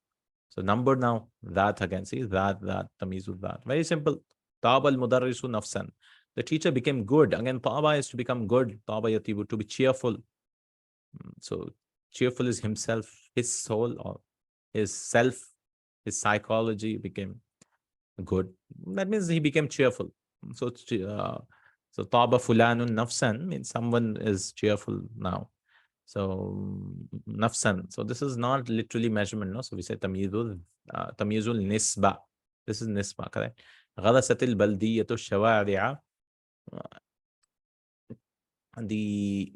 So number now. That again. See that تمييز that. Very simple. طاب المدرس نفسا. The teacher became good. Again, طاب is to become good. طاب يطيب, to be cheerful. So cheerful is himself, his soul, or his self, his psychology became good. That means he became cheerful. So طاب فلان نفسا means someone is cheerful now. So nafsan. So this is not literally measurement, no? So we say tamyizul nisba. This is nisba, correct? غرست البلدية الشوارع. The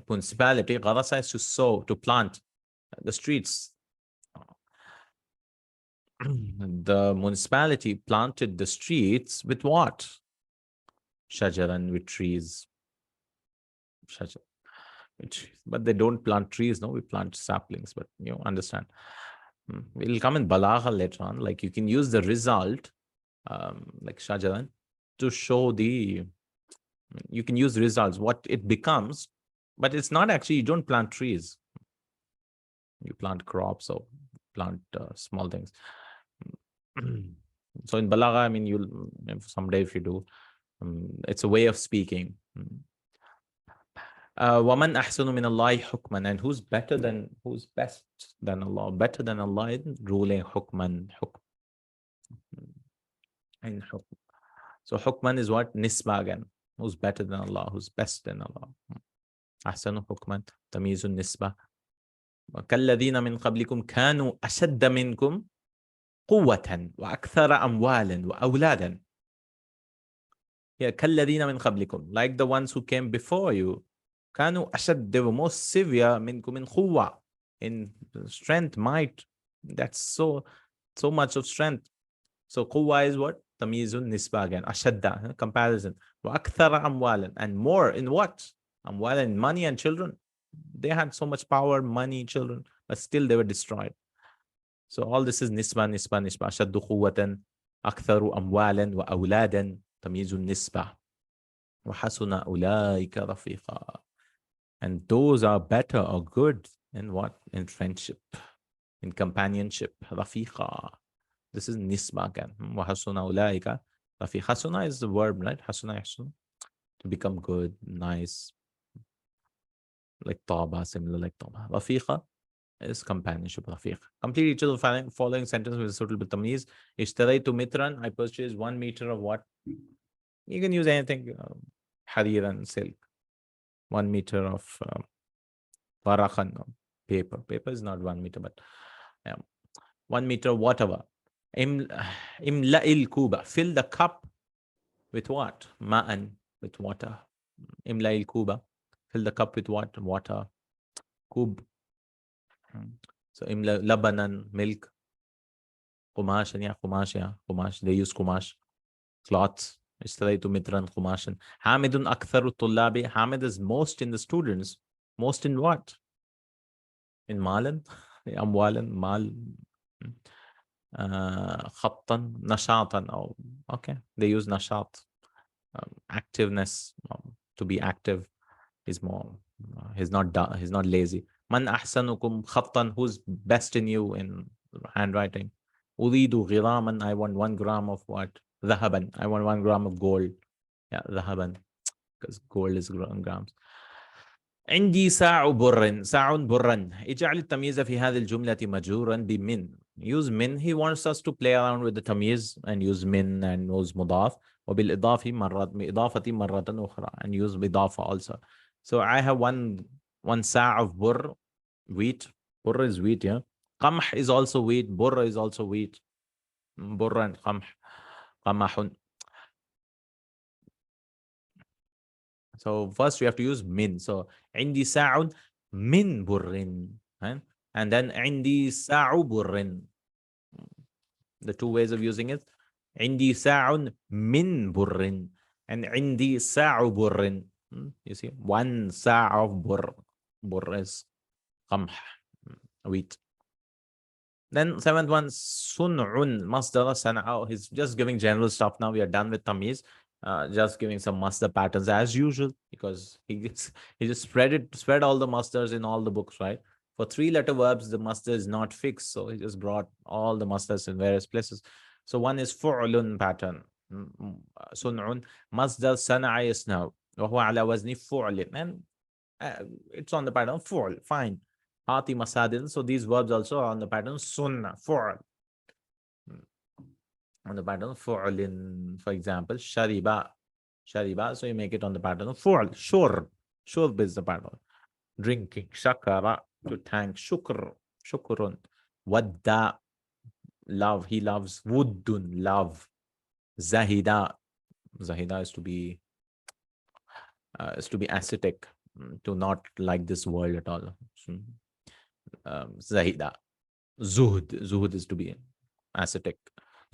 municipality, غرس is to sow, to plant the streets. The municipality planted the streets with what? Shajaran, with trees. Shajar, with trees. But they don't plant trees, no? We plant saplings, but you understand. We'll come in balagha later on. Like you can use the result, like shajaran, to show the, you can use results, what it becomes, but it's not actually, you don't plant trees. You plant crops or plant small things. So in balagha, I mean, you'll someday if you do, it's a way of speaking. وَمَنْ أَحْسَنُ مِنَ اللَّهِ حُكْمًا, and who's best than Allah, better than Allah in ruling hukman, in hukm. So hukman is what? Nisba again. Who's better than Allah, who's best than Allah. أحسن حكما تمييز النسبة. كالذين من قبلكم كانوا أشد منكم قوة وأكثر أموالا وأولادا. Yeah, كالذين من قبلكم, like the ones who came before you. كانوا أشد, they were more severe منكم من قوة, in strength, might. That's so much of strength. So قوة is what? تمييز النسبة again. أشد, comparison. وأكثر أموالا, and more in what? Amwal, and money and children. They had so much power, money, children, but still they were destroyed. So all this is nisba. أشد قوة أكثر أموالا وأولادا تمييز النسبة. وحسن أولئك رفيقا. And those are better or good in what? In friendship, in companionship. رفيقا. This is nisba again. وحسن أولئك رفيقا. Hasuna is the verb, right? Hasuna yahsun, to become good, nice. Like Taba, similar like Taba. Rafiqa is companionship. Rafiq. Complete each of the following sentence with a suitable tamyiz. Ishtaraytu mitran, I purchased 1 meter of what? You can use anything. Hariran, silk. 1 meter of warakhan, paper. Paper is not 1 meter, but 1 meter of whatever. Imla'il kuba. Fill the cup with what? Ma'an, with water. Imla'il kuba. Fill the cup with what? Water. Kub. So imla labanan, milk. Qumash, and qumash. They use qumash. Cloths. Ishtaraytu mitran qumashan. Hamidun aktharu tullabi. Hamid is most in the students. Most in what? In malan? Amwalan, mal. Khattan, nashatan. Oh, okay. They use nashat. Activeness. To be active. He's more, he's not lazy. Man ahsanukum khattan, who's best in you in handwriting. Uridu ghiraman, I want 1 gram of what? Dhahaban, I want 1 gram of gold. Yeah, dhahaban, because gold is grams. عندي ساع برٍ. ساع برًا. اجعل التمييز في هذه الجملة مجرورا بمن. Use min. He wants us to play around with the tamyiz and use min and use مضاف. وبالإضافة مرة أخرى, and use إضافة also. So I have one sa' of burr, wheat. Burr is wheat, yeah. Qamh is also wheat. Burr is also wheat. Burr and qamh. Qamahun. So first we have to use min. So عندي ساع min burrin. And then عندي ساع burrin. The two ways of using it. عندي ساع min burrin. And عندي ساع burrin. You see, 1 sa' of burr. Burr is qamh, wheat. Then seventh one, sun'un, masdar sana'a. He's just giving general stuff now. We are done with tamyiz. Just giving some masdar patterns as usual, because he just spread all the masdars in all the books, right? For 3-letter verbs, the masdar is not fixed, so he just brought all the masdars in various places. So one is fu'lun pattern, sun'un, masdar sana'a yasna'u, wa huwa ala wazni fu'lin, and it's on the pattern fu'l, fine. Hati masadin. So these verbs also are on the pattern sunnah, fu'l. On the pattern of fu'lin. For example, shariba. Shariba. So you make it on the pattern of fu'l. Shurb. Shurb is the pattern. Drinking. Shakara. To thank. Shukr. Shukrun. Wadda. Love. He loves. Wuddun. Love. Zahida. Zahida is to be ascetic, to not like this world at all. Zahida. Zuhd. Zuhd is to be ascetic.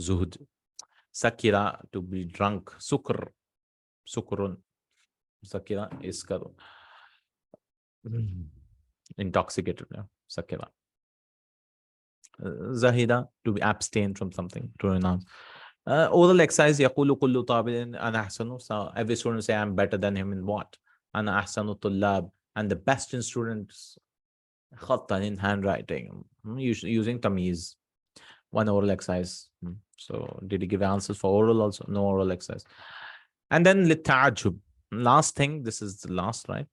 Zuhd. Sakira, to be drunk. Sukr. Sukrun. Sakira is intoxicated. Sakira. Zahida, to be abstain from something, to renounce. Oral exercise. Yaqulu kullu tabidin ana ahsanu. So every student say, I'm better than him in what? Ana ahsanu tullab. And the best in students, khattan, in handwriting, using tamyiz. One oral exercise. So did he give answers for oral also? No oral exercise. And then lit'ajub. Last thing, this is the last, right?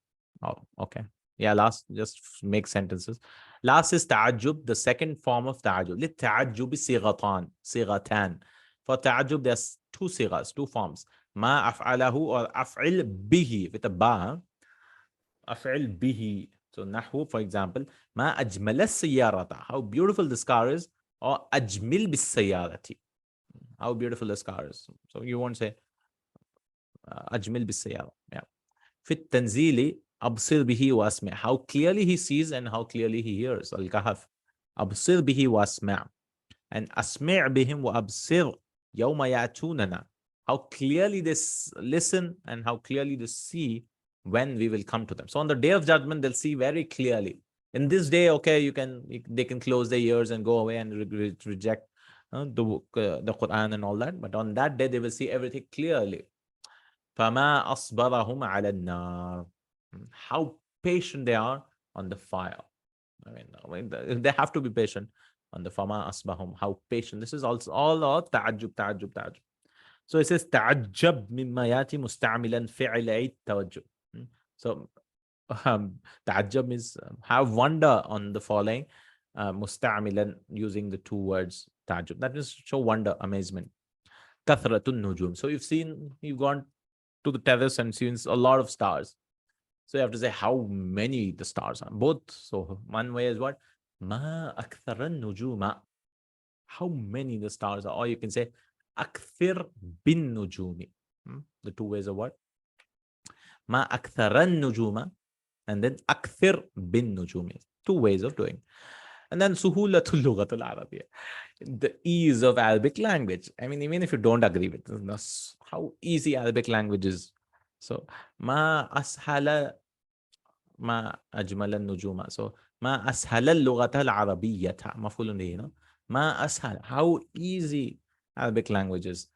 Oh, okay. Yeah, last, just make sentences. Last is ta'ajub, the second form of ta'ajub. Lit'ajub is sighatan. For ta'ajub, there's two sighas, two forms. Ma af'alahu or af'il bihi, with a ba. Af'il bihi. So nahwu, for example, ma ajmala sayyarata. How beautiful this car is. Or ajmil bis sayyarati. How beautiful this car is. So you won't say ajmil bis sayyara. Yeah. Fit tanzili absir bihi wasmi'. How clearly he sees and how clearly he hears. Al-Kahf. Absir bihi wasmi'. And asmi' bihim wa absir yawma ya'tunana. How clearly they listen and how clearly they see when we will come to them. So on the day of judgment, they'll see very clearly. In this day, okay, they can close their ears and go away and reject the Quran and all that. But on that day, they will see everything clearly. فَمَا أَصْبَرَهُمْ عَلَى النَّارِ. How patient they are on the fire. I mean, they have to be patient on the فَمَا أَصْبَرَهُمْ. How patient. This is also all about ta'ajjub. So it says ta'ajjab mimma yati musta'milan fi'l tawajjub. So ta'ajjab means have wonder on the following. Musta'milan, using the two words ta'ajjub. That means show wonder, amazement. Kathratun nujum. So you've gone to the terrace and seen a lot of stars. So you have to say how many the stars are. Both. So one way is what? Ma aktharan nujuma. How many the stars are. Or you can say akthir bin nujumi. The two ways of what? Ma aktharan nujuma. And then akthir bin nujumi. Two ways of doing. And then suhulatul lughatul arabiyya. The ease of Arabic language. I mean, even if you don't agree with this, how easy Arabic language is. So ma ashala ma ajmal nujuma. So ma ashala lughatul arabiyyata. Mafulun bihi. Ma ashal. How easy Arabic language is.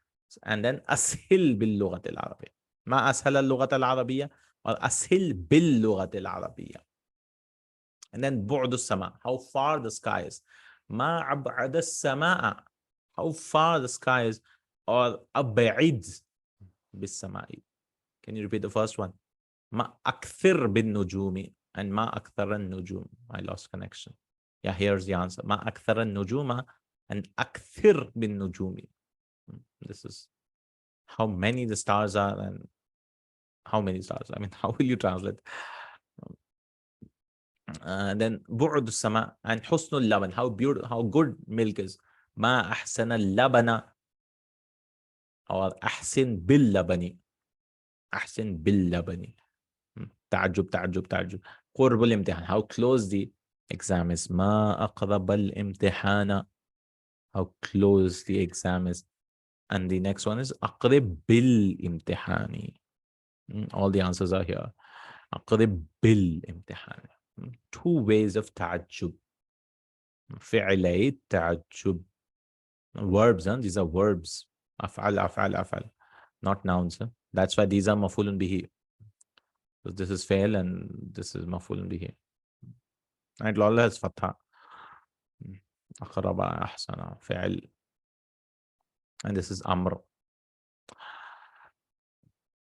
And then ashil bil lughatil arabiyya. Ma ashala lughatul arabiyya or ashil bil lughatil arabiyya. And then bu'd sama, how far the sky is. Ma ab'ad as-sama'a, how far the sky is. Or ab'id bis-sama'i. Can you repeat the first one? Ma akthir bin nujumi and ma aktharan nujum. I lost connection. Yeah, here's the answer. Ma aktharan nujuma and akthir bin nujumi. This is how many the stars are and how many stars. I mean, how will you translate? Then bu'd sama and husnul laban, how beautiful, how good milk is. Ma ahsana labana or ahsin bil labani. Ahsin bil labani. Ta'ajjub. Qurbul imtihan, how close the exam is. Ma aqrabal imtihana, how close the exam is. And the next one is aqrib bil imtihani. All the answers are here. Aqrib bil imtihani. Two ways of ta'ajjub. فعلي ta'ajjub. Verbs, huh? These are verbs. أفعل أفعل أفعل. Not nouns. Huh? That's why these are mafulun bihi. So this is fail and this is mafulun bihi. And Allah has fatha. أقرب أحسن فعل. And this is amr.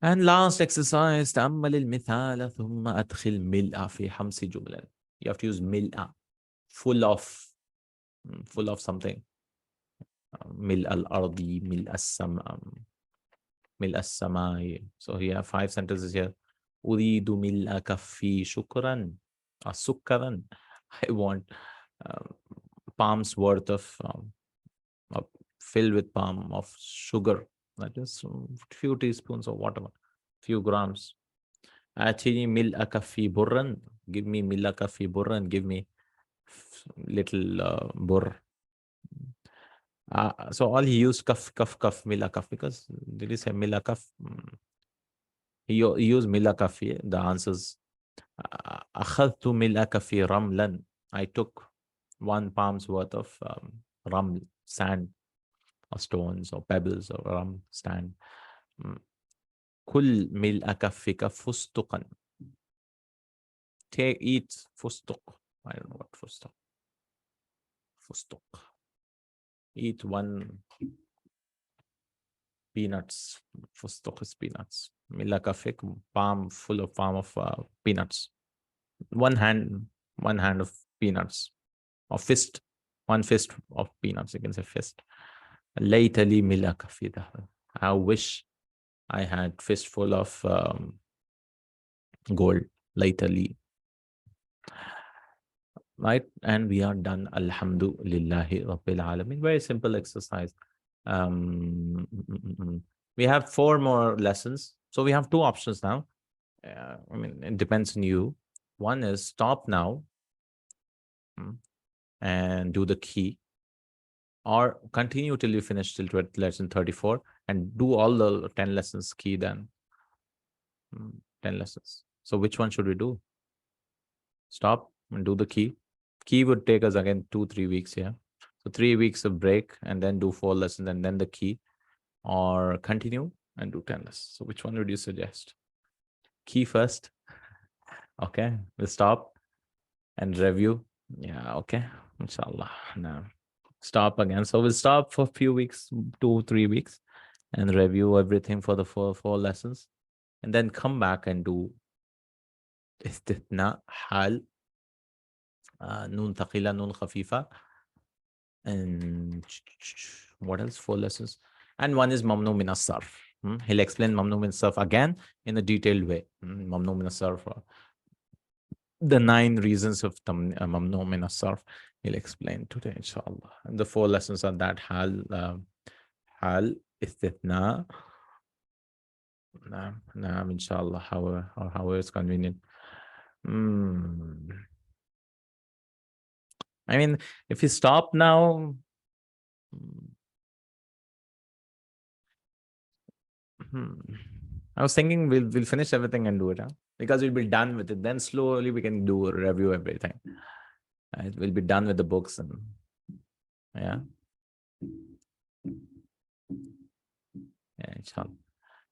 And last exercise, تأمل المثال ثم أدخل ملء في خمس جمل. You have to use ملء, full of something. ملء الأرض, ملء السماء, ملء السماء. So here 5 sentences here. أريد ملء كفي شكرا, سكرا. I want palm's worth of filled with palm of sugar. That is a few teaspoons or whatever, few grams. Atini mil'a kaffi burran. Give me mil'a kaffi burran. Give me little burr. So all he used kaf mil'a kaf, because did he say mil'a kaf? He used mil'a kaffi. The answers. Akhadtu mil'a kaffi ramlan. I took 1 palm's worth of raml, sand, or stones or pebbles or ram, sand. كل ملء كفك فستقا. Eat fustuk. I don't know what fustuk. Fustuk. Eat 1 peanuts. Fustuk is peanuts. Milla kafik, palm full of peanuts. One hand of peanuts. Or fist. 1 fist of peanuts. You can say fist. Laytali milla kafi dhahab. I wish I had fistful of gold. Laytali. Right, and we are done. Alhamdulillahi Rabbil Alameen. Very simple exercise. We have 4 more lessons. So we have 2 options now. I mean, it depends on you. One is stop now and do the key, or continue till you finish till lesson 34 and do all the 10 lessons key then. 10 lessons. So which one should we do? Stop and do the key. Key would take us again 2-3 weeks here. So 3 weeks of break and then do 4 lessons and then the key, or continue and do 10 lessons. So which one would you suggest? Key first. Okay, we'll stop and review. Yeah, okay. Inshallah. Now stop again. So we'll stop for a few weeks, 2-3 weeks, and review everything for the 4 lessons, and then come back and do istithna, hal, nun thaqila, nun khafifa, and what else? 4 lessons, and one is mamnu min as-sarf. He'll explain mamnu min as-sarf again in a detailed way. Mamnu min as-sarf, the 9 reasons of mamnu min as-sarf, he'll explain today, inshallah. And the 4 lessons are that hal, istithna, naam, inshallah, however it's convenient. I mean, if you stop now, I was thinking we'll finish everything and do it, because we'll be done with it. Then slowly we can do review everything. We'll be done with the books and yeah, inshallah.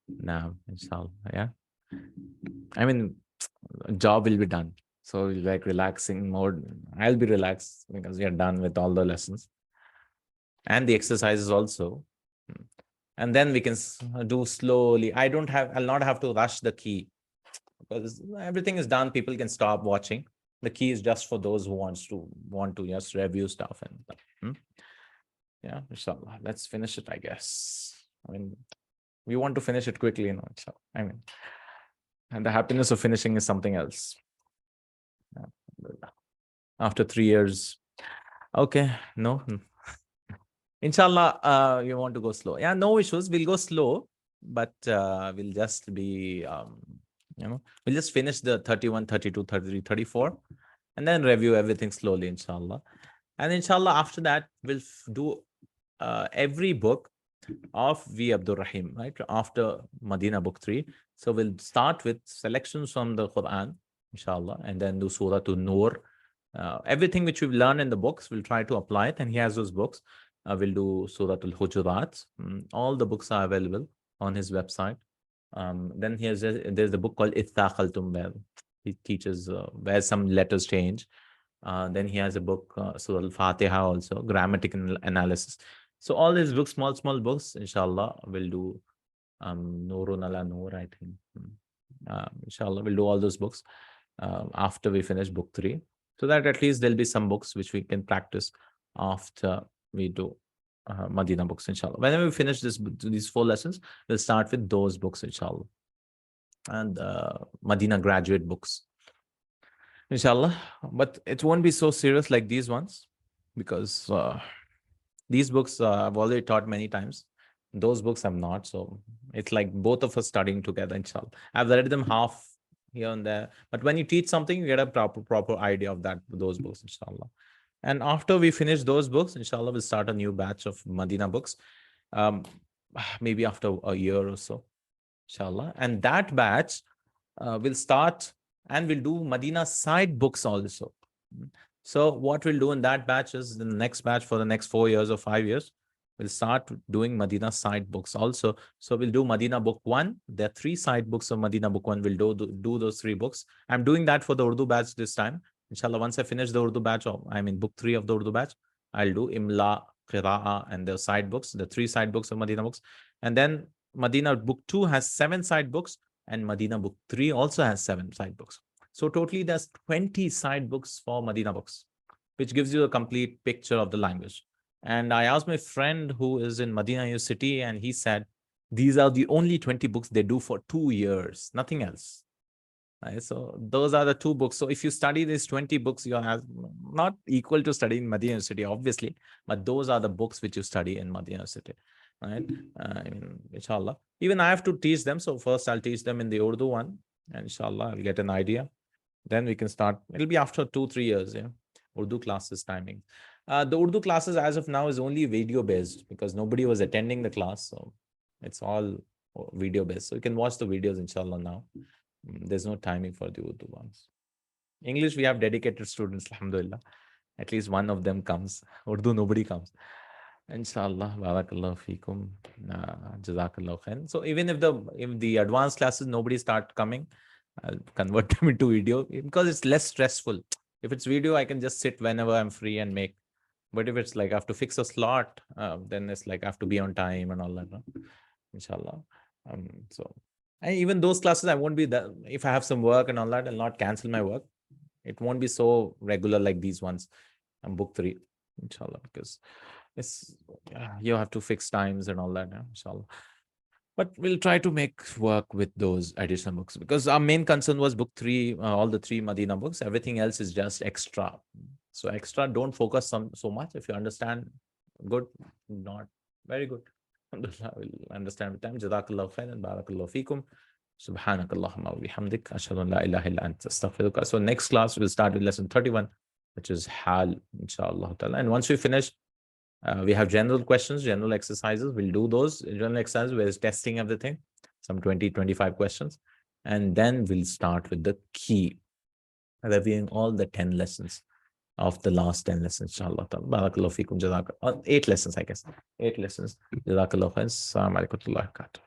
Now, inshallah, yeah. I mean, job will be done. So like relaxing mode. I'll be relaxed because we are done with all the lessons and the exercises also. And then we can do slowly. I'll not have to rush the key because everything is done. People can stop watching. The key is just for those who want to just review stuff and yeah, inshallah. Let's finish it, I guess. I mean, we want to finish it quickly, inshallah. I mean, and the happiness of finishing is something else. After 3 years. Okay, no. Inshallah, you want to go slow. Yeah, no issues. We'll go slow, but we'll just be, we'll just finish the 31, 32, 33, 34, and then review everything slowly, inshallah. And inshallah, after that, we'll do every book of V. Abdul Rahim, right? After Madina book 3. So we'll start with selections from the Quran inshallah, and then do Surah to Nur. Everything which we've learned in the books, we'll try to apply it, and he has those books. We'll do Surah al-Hujurat. All the books are available on his website. Then there's the book called Ittaqaltum, where he teaches where some letters change. Then he has a book, Surah Al-Fatiha also, grammatical analysis. So all these books, small books, inshallah, we'll do Nurun ala Nur, I think. Inshallah, we'll do all those books after we finish book 3. So that at least there'll be some books which we can practice after we do Madina books, inshallah. Whenever we finish these 4 lessons, we'll start with those books, inshallah. And Madina graduate books, inshallah. But it won't be so serious like these ones, because these books I've already taught many times. Those books I'm not. So it's like both of us studying together, inshallah. I've read them half here and there. But when you teach something, you get a proper idea of those books, inshallah. And after we finish those books, inshallah, we'll start a new batch of Madina books, maybe after a year or so, inshallah. And that batch will start, and we'll do Madina side books also. So what we'll do in that batch is, the next batch for the next 4 years or 5 years, we'll start doing Madina side books also. So we'll do Madina book 1. There are 3 side books of Madina book 1. We'll do those 3 books. I'm doing that for the Urdu batch this time. Inshallah, once I finish the Urdu batch, book 3 of the Urdu batch, I'll do Imla, Qira'a, and the side books, the 3 side books of Madina books. And then Madina book 2 has 7 side books, and Madina book 3 also has 7 side books. So totally there's 20 side books for Madina books, which gives you a complete picture of the language. And I asked my friend who is in Madina University, and he said, these are the only 20 books they do for 2 years, nothing else. Right? So those are the 2 books. So if you study these 20 books, you're not equal to studying Madina University, obviously, but those are the books which you study in Madina University. Right? Inshallah. Even I have to teach them. So first I'll teach them in the Urdu one, and inshallah, I'll get an idea. Then we can start. It'll be after 2-3 years, yeah. Urdu classes timing. The Urdu classes as of now is only video based, because nobody was attending the class. So it's all video based. So you can watch the videos, inshallah, now. There's no timing for the Urdu ones. English, we have dedicated students, alhamdulillah. At least one of them comes. Urdu, nobody comes. Inshallah, barakallahu feekum, Jazakallahu Khair. So even if the advanced classes, nobody start coming, I'll convert them into video, because it's less stressful. If it's video, I can just sit whenever I'm free and make. But if it's like I have to fix a slot, then it's like I have to be on time and all that. No? Inshallah. So, and even those classes, I won't be that. If I have some work and all that, I'll not cancel my work. It won't be so regular like these ones. Book 3, inshallah, because it's you have to fix times and all that, inshallah. But we'll try to make work with those additional books, because our main concern was book 3, all the 3 Madina books. Everything else is just extra. So extra, don't focus so much. If you understand, good. Not very good. Alhamdulillah, we'll understand with time. Jazakallahu Khair and barakallahu feekum. Subhanakallahumma wa bihamdik. Ashhadu an la ilaha illa anta astaghfiruka. So next class, we'll start with lesson 31, which is Hal, inshallah ta'ala. And once we finish, we have general questions, general exercises. We'll do those general exercises where it's testing everything, some 20-25 questions. And then we'll start with the key, reviewing all the 10 lessons of the last 10 lessons, inshallah. Barakallahu feekum, 8 lessons, I guess. 8 lessons. Jazakallahu khair. Assalamu alaikum wa rahmatullahi wa barakatuh.